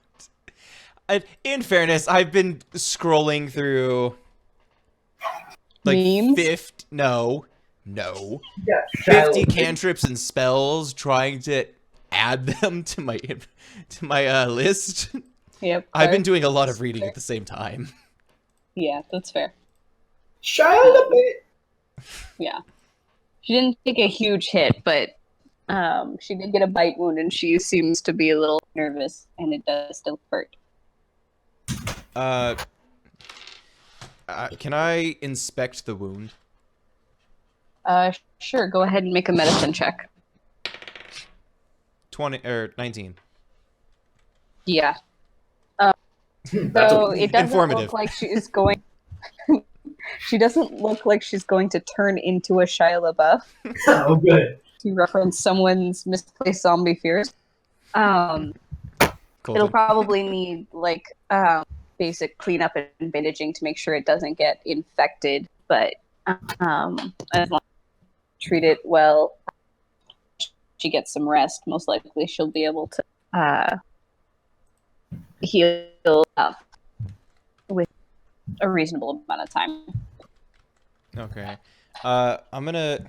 In fairness, I've been scrolling through like Memes? 50 cantrips and spells, trying to add them to my list. Yep. I've been doing a lot of reading at the same time. Yeah, that's fair. Shia Yeah. She didn't take a huge hit, but she did get a bite wound, and she seems to be a little nervous, and it does still hurt. Can I inspect the wound? Sure, go ahead and make a medicine check. 20 or 19. Yeah. That's So it doesn't Informative. look like she is going. She doesn't look like she's going to turn into a Shia LaBeouf. Oh, good. To reference someone's misplaced zombie fears. It'll Colton. probably need like basic cleanup and bandaging to make sure it doesn't get infected. But as long as you treat it well, she gets some rest. Most likely, she'll be able to heal up with a reasonable amount of time. Okay. I'm gonna.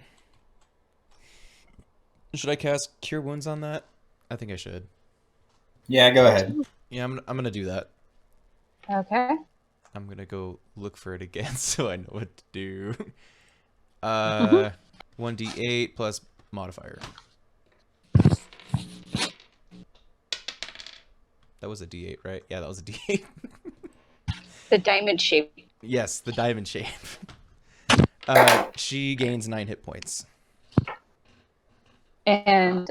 Should I cast Cure Wounds on that? I think I should. Yeah, go ahead. Yeah, I'm gonna do that. Okay. I'm gonna go look for it again so I know what to do. 1d8 plus modifier. That was a d8, right? Yeah, that was a d8. The diamond shape. Yes, the diamond shape. She gains 9 hit points. And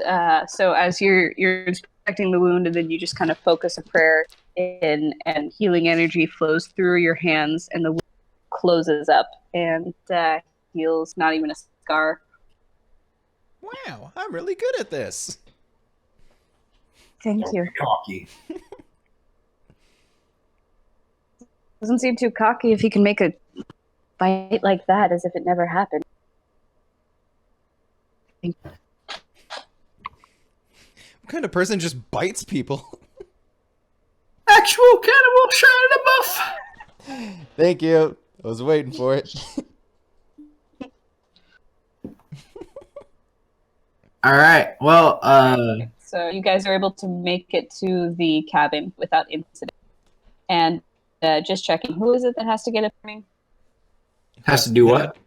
so as you're inspecting the wound, and then you just kind of focus a prayer in, and healing energy flows through your hands, and the wound closes up and heals. Not even a scar. Wow, I'm really good at this. Thank you. Cocky. Doesn't seem too cocky if he can make a fight like that as if it never happened. What kind of person just bites people? Actual cannibal Shia LaBeouf. Thank you. I was waiting for it. All right. Well, So you guys are able to make it to the cabin without incident. And just checking, who is it that has to get up? has to do what?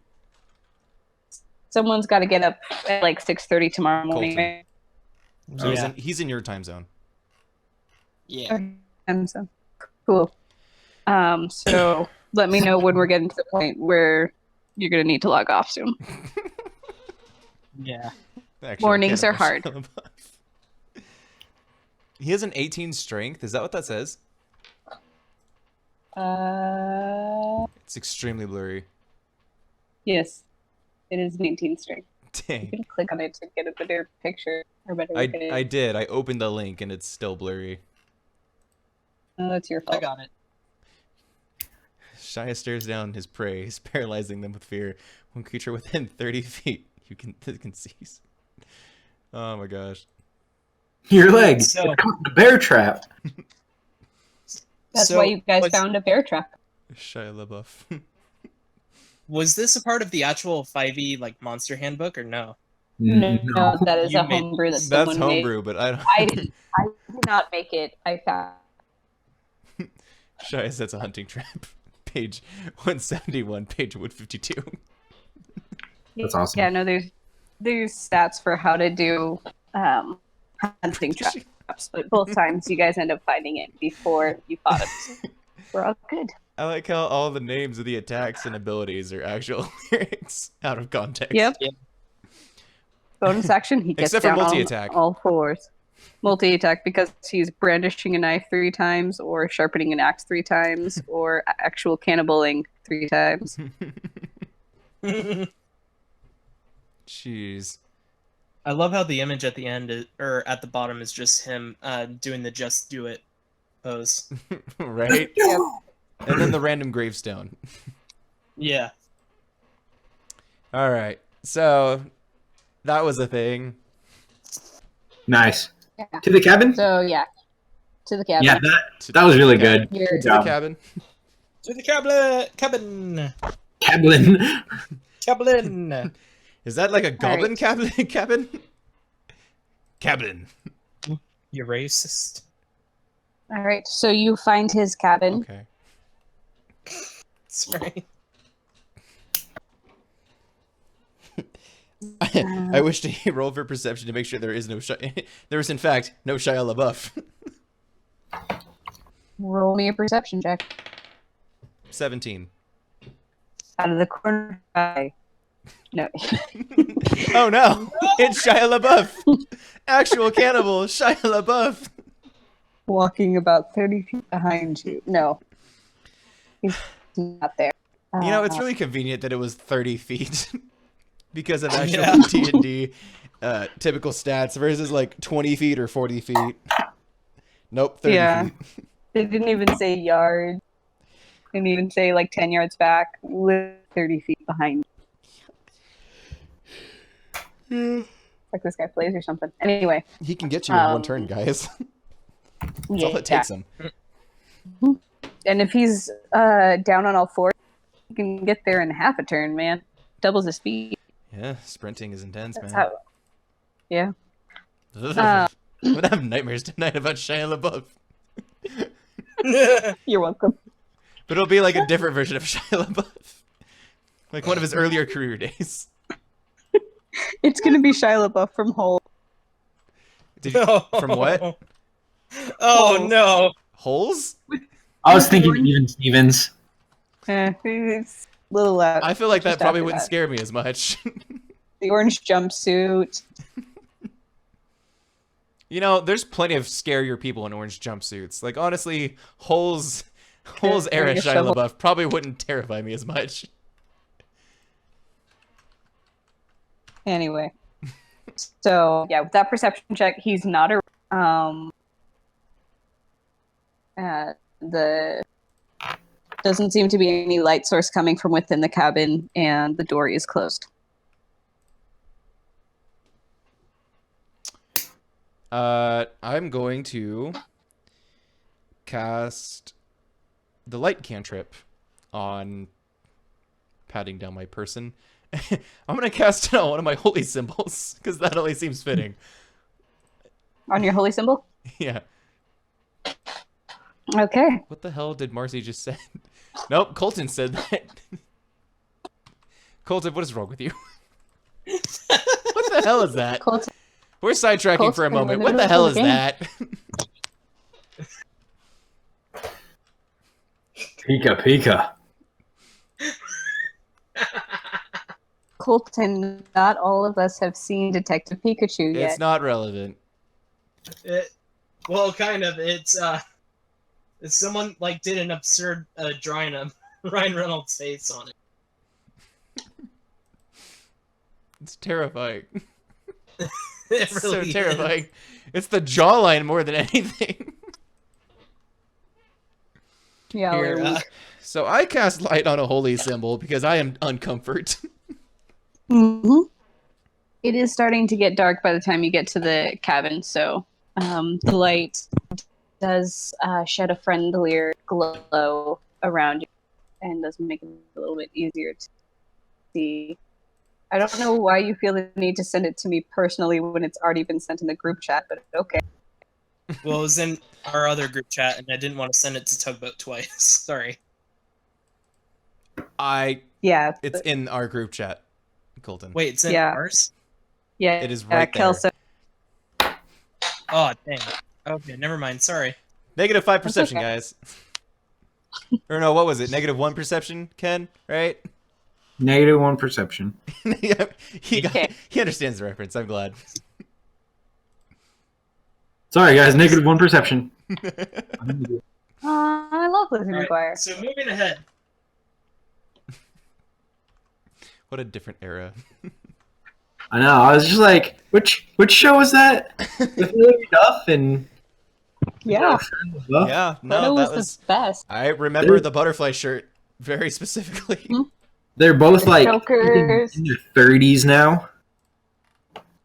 Someone's got to get up at like 6:30 tomorrow morning. Colton. Right? So Yeah. he's in your time zone. Yeah. So cool. So let me know when we're getting to the point where you're gonna need to log off soon. Yeah. Actually, Mornings I are can't hard. push him. He has an 18 strength. Is that what that says? It's extremely blurry. Yes, it is an 18 string. You Dang. can click on it to get a better picture or better look at it. I did. I opened the link and it's still blurry. Oh, that's your I fault. got it. Shia stares down his prey, paralyzing them with fear. One creature within 30 feet you can seize. Oh my gosh. Your leg. So- It's caught in a bear trap. That's So, why you guys was- found a bear trap. Shia LaBeouf. Was this a part of the actual 5e like monster handbook or no? No, that is You a made- homebrew that That's someone made. homebrew, but I don't. I did not make it. I found. Shia sets a hunting trap. Page 171, page 152. That's awesome. Yeah, no, there's stats for how to do hunting traps, but both times you guys end up finding it before you fought it. We're all good. I like how all the names of the attacks and abilities are actual lyrics out of context. Yep. Yeah. Bonus action, he gets Except for down on multi-attack. all fours. Multi-attack because he's brandishing a knife 3 times, or sharpening an axe 3 times, or actual cannibaling 3 times. Jeez. I love how the image at the end or at the bottom is just him doing the just do it pose. Right? Yep. And then the random gravestone. Yeah. All right. So that was a thing. Nice. Yeah. To the cabin? So yeah, to the cabin. Yeah, that was really good. You're- Good To the job. cabin. To the cabin. Cabin. Cabin. Is that like a goblin right. cabin? Cabin? Cabin. You're racist. All right, so you find his cabin. Okay. Sorry. I wish to roll for perception to make sure there is no there is in fact no Shia LaBeouf. Roll me a perception check. 17. Out of the corner of my eye. No. Oh no! It's Shia LaBeouf! Actual cannibal, Shia LaBeouf! Walking about 30 feet behind you. No. He's not there. You know, it's really convenient that it was 30 feet. Because of actual Yeah. D&D typical stats versus like 20 feet or 40 feet. Nope, 30 Yeah. feet. They didn't even say yard. Didn't even say like 10 yards back. 30 feet behind. Like this guy plays or something. Anyway. He can get you in one turn, guys. That's all it takes him. And if he's down on all fours, he can get there in half a turn, man. Doubles his speed. Yeah, sprinting is intense, That's man. how. Yeah. I'm gonna have nightmares tonight about Shia LaBeouf. You're welcome. But it'll be like a different version of Shia LaBeouf. Like one of his earlier career days. It's gonna be Shia LaBeouf from Hole. Did you, from what? Oh Holes. no! Holes? I was thinking Even Stevens. It's a little I feel like that just probably after wouldn't that. scare me as much. The orange jumpsuit. You know, there's plenty of scarier people in orange jumpsuits. Like, honestly, Holes era Carrying a Shia shovel. LaBeouf probably wouldn't terrify me as much. Anyway. So yeah, with that perception check, he's not a the doesn't seem to be any light source coming from within the cabin, and the door is closed. I'm going to cast the light cantrip on patting down my person. I'm gonna cast it on one of my holy symbols because that only seems fitting. On your holy symbol? Yeah. Okay. What the hell did Marcy just say? Nope, Colton said that. Colton, what is wrong with you? What the hell is that? Colton, We're sidetracking for a Colton, moment. we're What in the the hell middle is of that? Pika Pika. Colton, not all of us have seen Detective Pikachu yet. It's not relevant. Well, kind of. It's someone like did an absurd drawing of Ryan Reynolds' face on it. It's terrifying. It It's so really is. terrifying. It's the jawline more than anything. Yeah, Here, we're weak. So I cast light on a holy symbol because I am uncomfort. Mhm. It is starting to get dark by the time you get to the cabin, so the light does shed a friendlier glow around you and does make it a little bit easier to see. I don't know why you feel the need to send it to me personally when it's already been sent in the group chat, but okay. Well, it was in our other group chat, and I didn't want to send it to Tugboat twice. Sorry. Yeah. It's in our group chat, Colton. Wait, it's in Yeah. ours? Yeah. It is right there. Kelso. Oh, dang. Okay, never mind. Sorry. -5 perception, okay. guys. Or no, what was it? -1 perception, Ken? Right? -1 perception. Yeah, he Okay. he understands the reference. I'm glad. Sorry, guys. -1 perception. I love Lizard All right, McGuire. so moving ahead. What a different era. I know. I was just like, which show was that? With Hilary Duff and Yeah, Duff? Yeah, that no, was that was. the best. I remember the butterfly shirt very specifically. They're both like in Jokers. their 30s now.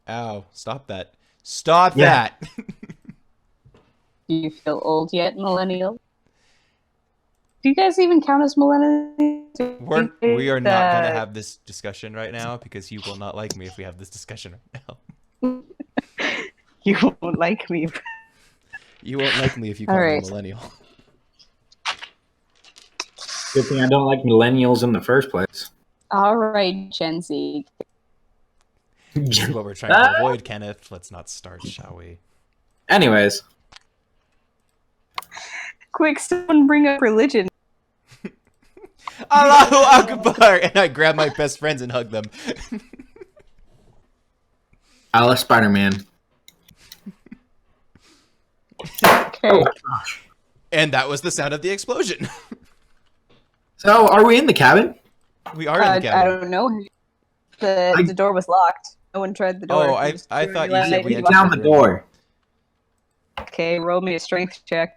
Ow! Stop that! Stop Yeah. that! Do you feel old yet, millennial? Do you guys even count as millennials? We are not gonna have this discussion right now because you will not like me if we have this discussion right now. You won't like me. You won't like me if you call All me right. a millennial. Good thing I don't like millennials in the first place. All right, Gen Z. This is what we're trying to avoid, Kenneth. Let's not start, shall we? Anyways, Quick, someone bring up religion. Allahu Akbar! And I grab my best friends and hug them. I love Spider-Man. Okay. And that was the sound of the explosion. So, are we in the cabin? We are in the I cabin. don't know. The door was locked. No one tried the door. Oh, I Just thought threw you it said we in. had Down the door. Okay, roll me a strength check.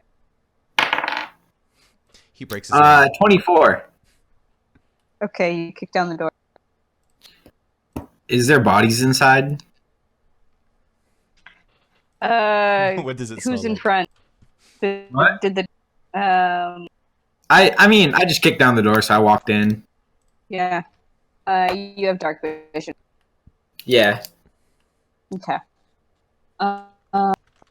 He breaks his hand. 24. Okay, you kick down the door. Is there bodies inside? What does it smell Who's in like? front? What? Did the I mean, I just kicked down the door, so I walked in. yeah. You have dark vision. Yeah. Okay.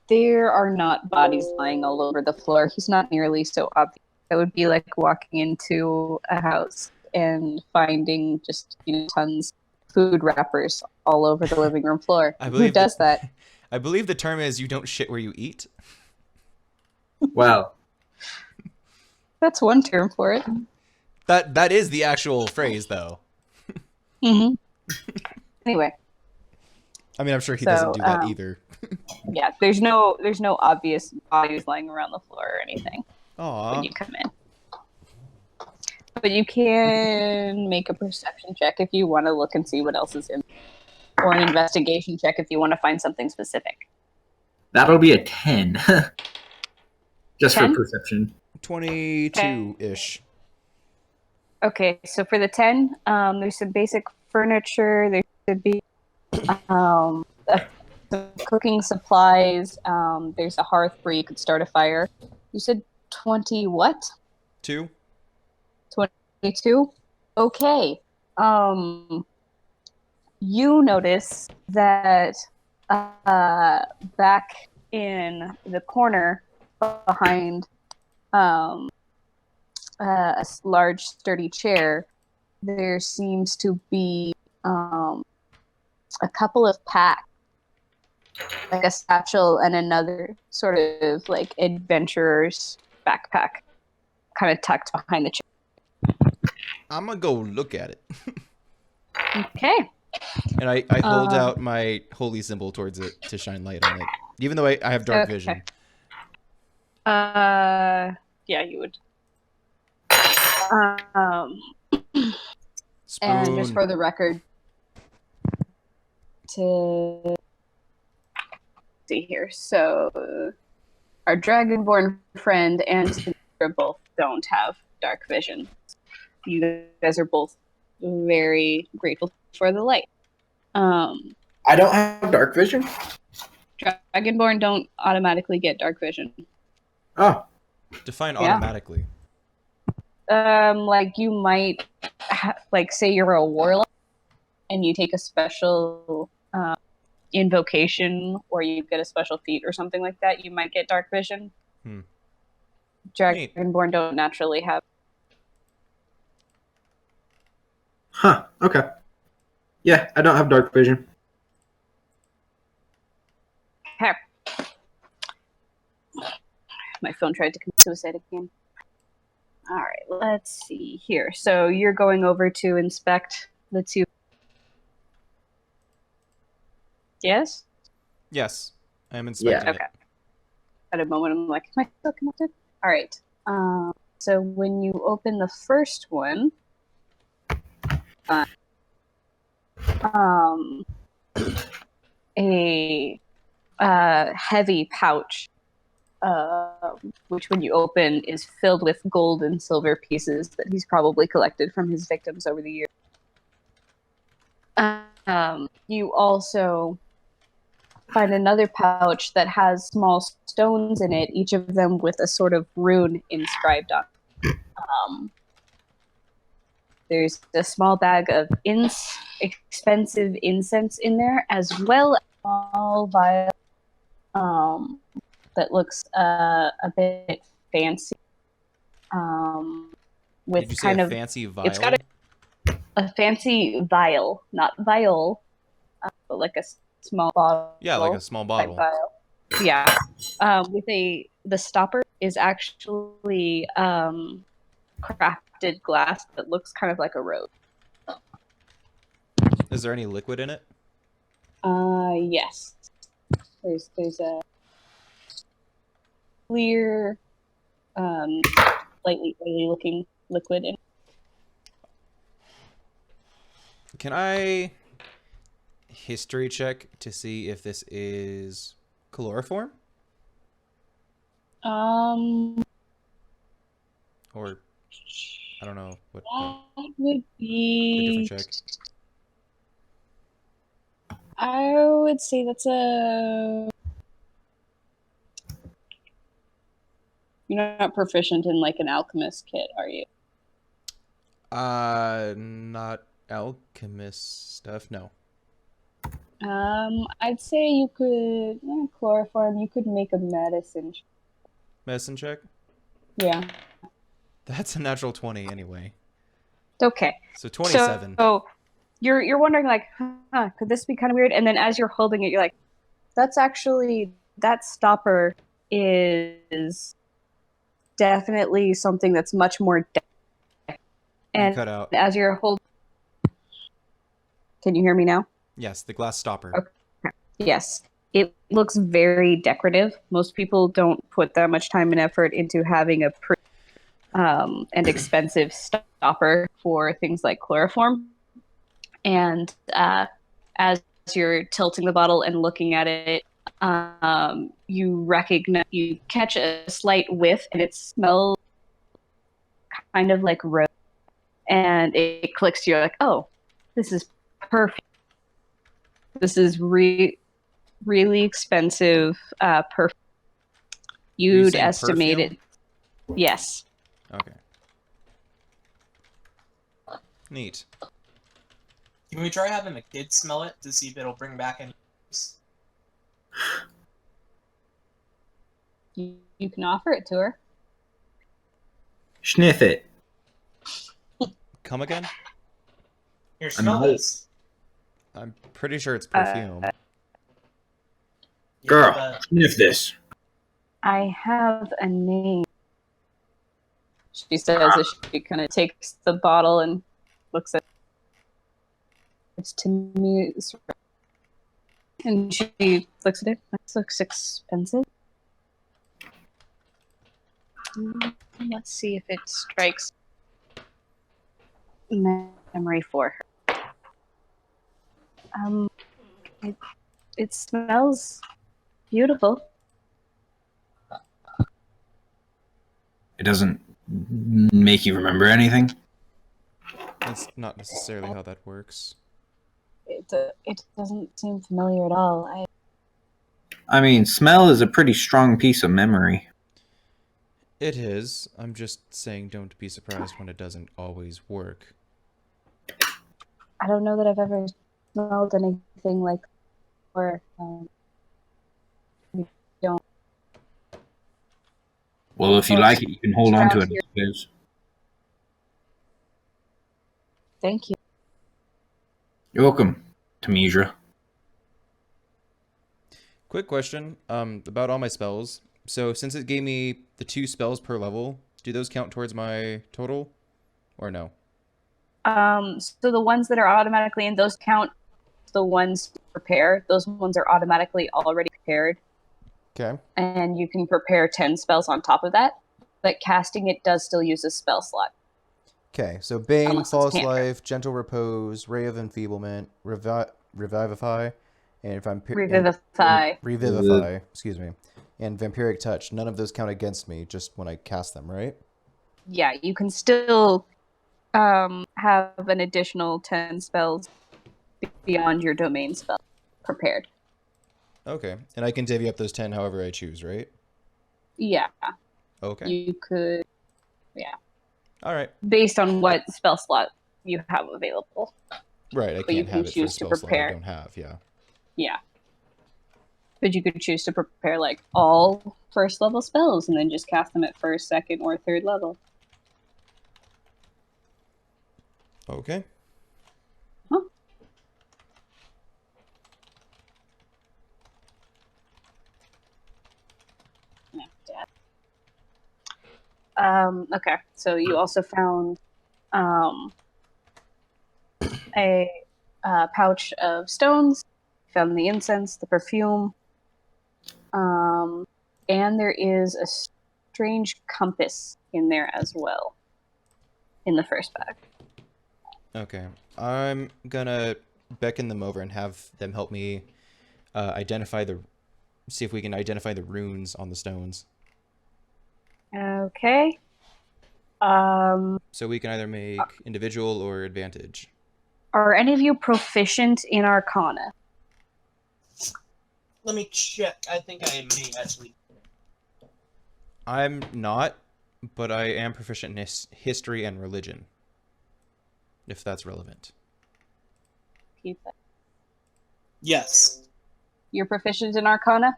There are not bodies lying all over the floor. He's not nearly so obvious. That would be like walking into a house and finding just tons food wrappers all over the living room floor. I Who believe does that? I believe the term is you don't shit where you eat. Wow. That's one term for it. That is the actual phrase, though. Mm-hmm. Anyway, I mean, I'm sure he So, doesn't do that either. yeah, there's no obvious bodies lying around the floor or anything when Aw. you come in. But you can make a perception check if you want to look and see what else is in, or an investigation check if you want to find something specific. That'll be a 10. Just 10? for perception. 22-ish. Okay, so for the 10, there's some basic furniture. There should be some cooking supplies. There's a hearth where you could start a fire. You said 20 what? 2? 22? Okay. You notice that back in the corner behind a large sturdy chair, there seems to be a couple of packs, like a satchel and another sort of like adventurer's backpack, kind of tucked behind the chair. I'm gonna go look at it. Okay. And I hold out my holy symbol towards it to shine light on it. Even though I have dark Okay. vision. Yeah, you would. And just Spoon. for the record, to see here, so our dragonborn friend and Sindra both don't have dark vision. You guys are both very grateful for the light. I don't have dark vision? Dragonborn don't automatically get dark vision. Oh. Define Yeah. automatically. Like you might, like say you're a warlock and you take a special invocation, or you get a special feat or something like that, you might get dark vision. Dragonborn don't naturally have. Huh. Okay. Yeah, I don't have dark vision. Okay. My phone tried to commit suicide again. All right, let's see here. So you're going over to inspect the two. Yes? Yes. I am inspecting Okay. At a moment, I'm like, am I still connected? All right. So when you open the first one, a heavy pouch, which when you open is filled with gold and silver pieces that he's probably collected from his victims over the years. You also find another pouch that has small stones in it, each of them with a sort of rune inscribed on it. There's a small bag of expensive incense in there, as well as a small vial that looks a bit fancy. With Did you say kind a of fancy vial? It's got a fancy vial, not vial, but like a small bottle. Yeah, like a small bottle. Vial. Yeah. With the stopper is actually crafted glass that looks kind of like a rose. Is there any liquid in it? Yes. There's a clear, slightly oily looking liquid in it. Can I history check to see if this is chloroform? Or I don't know what. That would be A different check. I would say that's a. You're not proficient in like an alchemist kit, are you? Not alchemist stuff. No. I'd say you could chloroform. You could make a medicine. Medicine check. Yeah. That's a natural 20 anyway. Okay. So 27. So you're wondering like, could this be kind of weird? And then as you're holding it, you're like, that's actually that stopper is definitely something that's much more. You And cut out. as you're holding, can you hear me now? Yes, the glass stopper. Okay. Yes. It looks very decorative. Most people don't put that much time and effort into having a pretty and expensive stopper for things like chloroform. And as you're tilting the bottle and looking at it, you catch a slight whiff, and it smells kind of like rose. And it clicks to you like, oh, this is perfect. This is really expensive perfume. You'd estimate perfume? it. Yes. Okay. Neat. Can we try having the kids smell it to see if it'll bring back any? You can offer it to her. Sniff it. Come again? Here, smell not- this. I'm pretty sure it's perfume. Girl, Yeah, sniff this. I have a name. She says as she kind of takes the bottle and looks at it. It's to me. And she looks at it. This looks expensive. Let's see if it strikes memory for her. It smells beautiful. It doesn't make you remember anything. That's not necessarily how that works. It doesn't seem familiar at all. I mean, smell is a pretty strong piece of memory. It is. I'm just saying don't be surprised when it doesn't always work. I don't know that I've ever smelled anything like or we don't. Well, if you like it, you can hold on to it. Here. I suppose. Thank you. You're welcome, Tamidra. Quick question about all my spells. So since it gave me the 2 spells per level, do those count towards my total or no? So the ones that are automatically in those count. The ones you prepare, those ones are automatically already prepared. Okay. And you can prepare 10 spells on top of that. But casting it does still use a spell slot. Okay, so Bane, Unless it's False cantrip. Life, Gentle Repose, Ray of Enfeeblement, Revivify, and if I'm Revivify. Revivify, excuse me, and Vampiric Touch. None of those count against me, just when I cast them, right? Yeah, you can still have an additional 10 spells beyond your domain spell prepared. Okay, and I can divvy up those 10 however I choose, right? Yeah, Okay. you could, All right. based on what spell slot you have available. Right, I you can't can have it for a choose to spell slot I prepare. don't have, yeah. Yeah. But you could choose to prepare like all first level spells and then just cast them at first, second, or third level. Okay. Huh? Yeah, Dad. Okay, so you also found a pouch of stones, found the incense, the perfume, and there is a strange compass in there as well, in the first bag. Okay. I'm gonna beckon them over and have them help me see if we can identify the runes on the stones. Okay. So we can either make individual or advantage. Are any of you proficient in Arcana? Let me check. I think I may actually. I'm not, but I am proficient in history and religion. If that's relevant. Keep that. Yes. You're proficient in Arcana?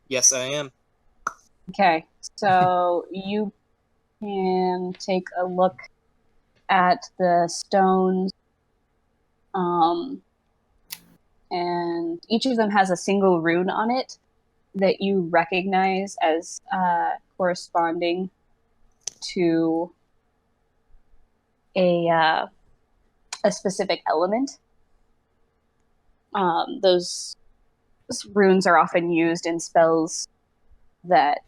Yes, I am. Okay, so you can take a look at the stones And each of them has a single rune on it that you recognize as corresponding to a specific element. Those runes are often used in spells that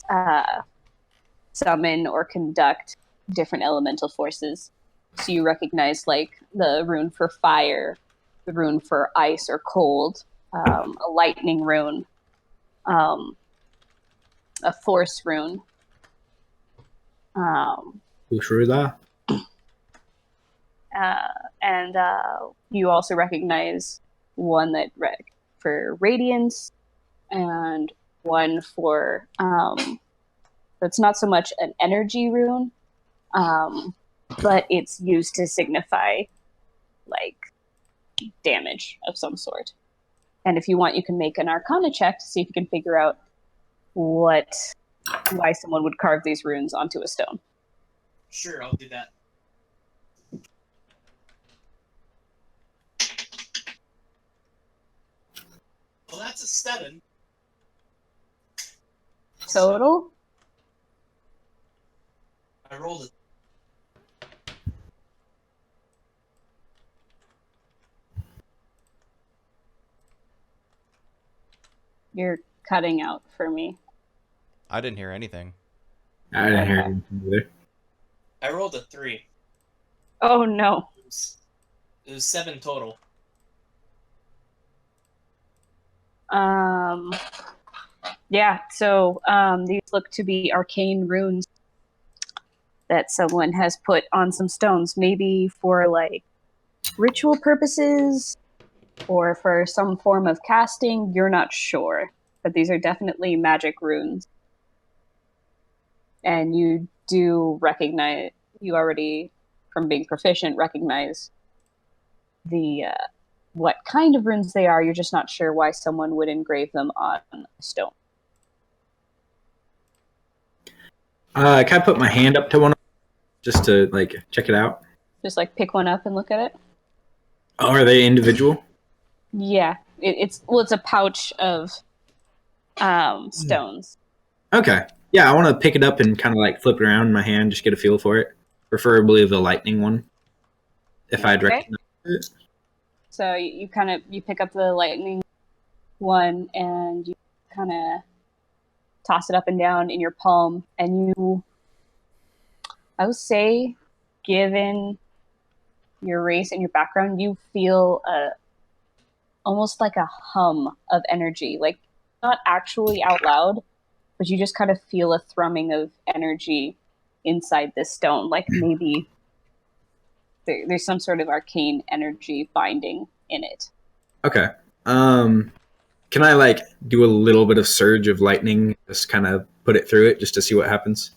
summon or conduct different elemental forces. So you recognize like the rune for fire, the rune for ice or cold, a lightning rune, a force rune. And you also recognize one that for radiance, and one for that's not so much an energy rune, but it's used to signify like damage of some sort. And if you want, you can make an Arcana check to see if you can figure out why someone would carve these runes onto a stone. Sure, I'll do that. Well, that's a 7. Total? I rolled it. You're cutting out for me. I didn't hear anything. I didn't hear anything either. I rolled a 3. Oh no. It was 7 total. Yeah, so these look to be arcane runes that someone has put on some stones, maybe for like ritual purposes or for some form of casting. You're not sure, but these are definitely magic runes. And you do recognize, you already, from being proficient, recognize the what kind of runes they are. You're just not sure why someone would engrave them on a stone. Can I put my hand up to one just to like check it out? Just like pick one up and look at it. Oh, are they individual? Yeah, it's a pouch of stones. Okay. Yeah, I want to pick it up and kind of like flip it around in my hand, just get a feel for it. Preferably the lightning one, if I'd Okay. recognize it. So you pick up the lightning one and you kind of toss it up and down in your palm, and I would say, given your race and your background, you feel almost like a hum of energy, like not actually out loud, but you just kind of feel a thrumming of energy inside this stone, like maybe there's some sort of arcane energy binding in it. Okay. Can I like do a little bit of surge of lightning, just kind of put it through it, just to see what happens?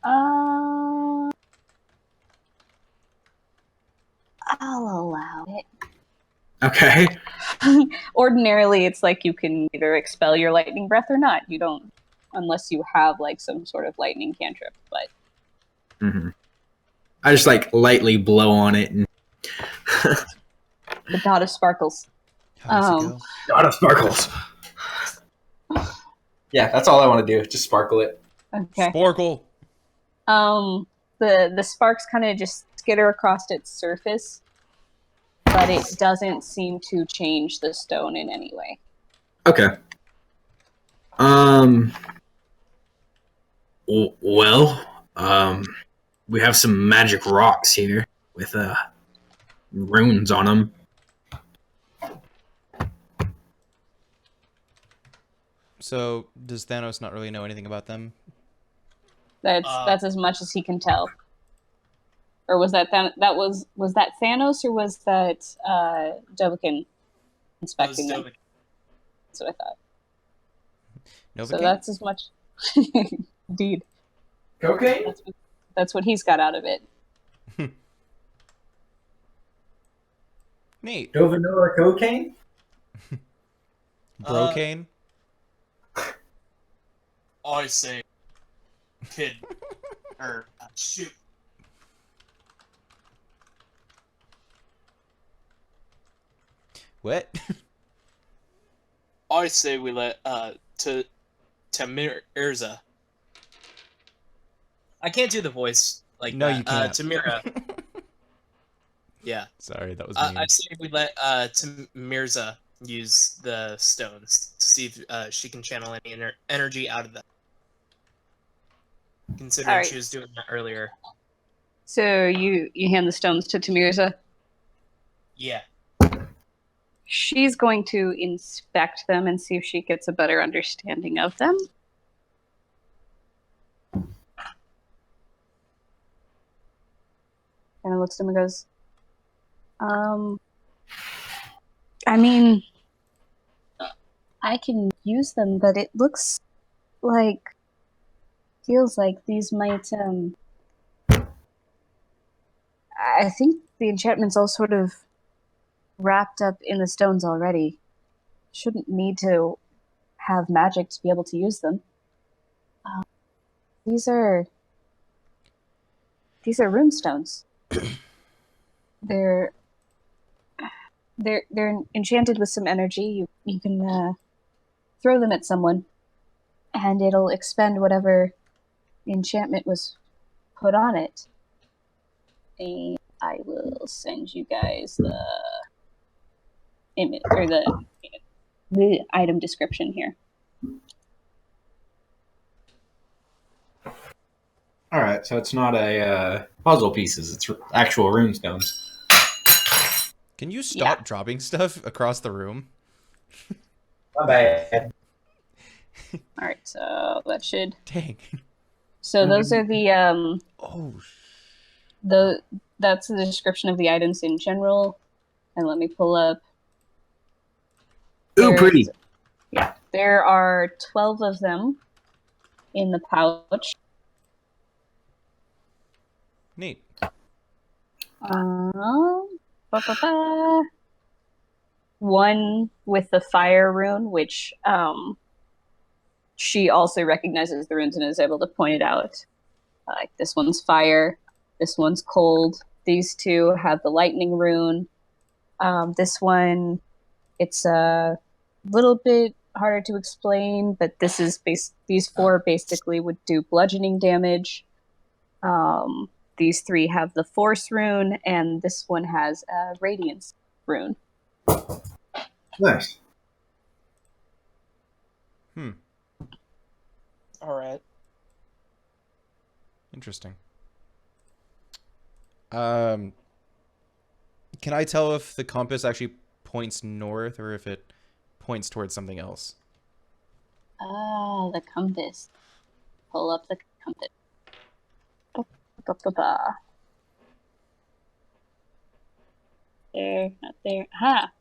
I'll allow it. Okay. Ordinarily, it's like you can either expel your lightning breath or not. You don't, unless you have like some sort of lightning cantrip. But I just like lightly blow on it and the dot of sparkles. How does it go? God of sparkles. Yeah, that's all I want to do. Just sparkle it. Okay. Sporkle. The sparks kind of just skitter across its surface, but it doesn't seem to change the stone in any way. Okay. Well, we have some magic rocks here with runes on them. So does Thanos not really know anything about them? That's as much as he can tell. Or was that was that Thanos, or was that Dovahkiin inspecting them? That's what I thought. Novocaine? So that's as much. Indeed. Okay. That's what he's got out of it. Neat. No vanilla cocaine? Brocane? I say, kid, or shoot. What? I say we let to Mirza. I can't do the voice like No, that. you can't. Tamira. Yeah. Sorry, that was mean. I say we let Mirza use the stones to see if she can channel any energy out of them. Considering Alright. she was doing that earlier. So you hand the stones to Tamirza. Yeah. She's going to inspect them and see if she gets a better understanding of them. And looks at him and goes, I mean, I can use them, but it feels like these might, I think the enchantment's all sort of wrapped up in the stones already. Shouldn't need to have magic to be able to use them. These are rune stones. They're enchanted with some energy. You can throw them at someone, and it'll expend whatever enchantment was put on it. And I will send you guys the image or the item description here. All right, so it's not a puzzle pieces; it's actual rune stones. Can you stop dropping stuff across the room? My bad. All right, so that should. Dang. So those are the Oh. that's the description of the items in general. And let me pull up. Ooh, pretty. Yeah, there are 12 of them in the pouch. Neat. One with the fire rune, which she also recognizes the runes and is able to point it out. Like this one's fire, this one's cold. These two have the lightning rune. This one, it's a little bit harder to explain, but these four basically would do bludgeoning damage. These three have the force rune, and this one has a radiance rune. Nice. All right. Interesting. Can I tell if the compass actually points north or if it points towards something else? The compass. Pull up the compass. There, not there. Ha!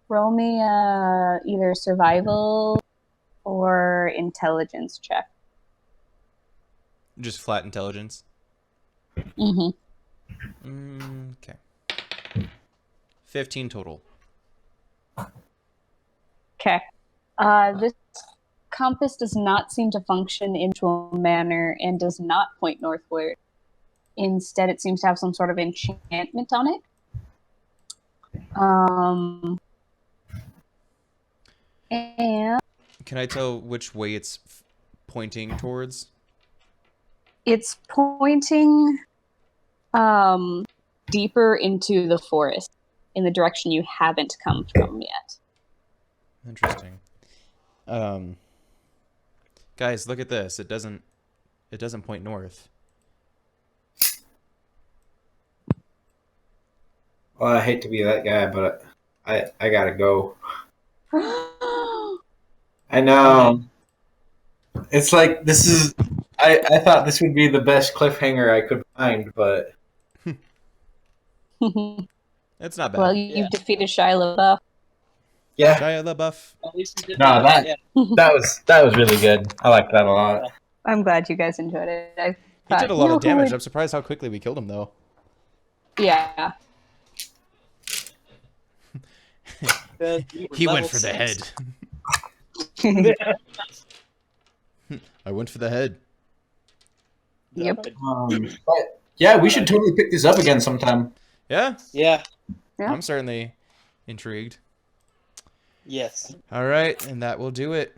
Roll me either survival or intelligence check. Just flat intelligence? Mm-hmm. Okay. 15 total. Okay. This compass does not seem to function into a manner and does not point northward. Instead, it seems to have some sort of enchantment on it. And Can I tell which way it's pointing towards? it's pointing deeper into the forest in the direction you haven't come from yet. Interesting. Guys, look at this. It doesn't point north. Well, I hate to be that guy, but I gotta go. I know. It's like this is. I thought this would be the best cliffhanger I could find, but It's not bad. Well, you've defeated Shia LaBeouf. yeah, Shia LaBeouf. At least we did No, that. that- that was really good. I like that a lot. I'm glad you guys enjoyed it. I He thought, did a lot you know, of damage. I'm surprised how quickly we killed him, though. Yeah. He went for the head. I went for the head. Yep. But Yeah, we should totally pick this up again sometime. Yeah, Yeah. Yeah. I'm certainly intrigued. Yes. All right, and that will do it.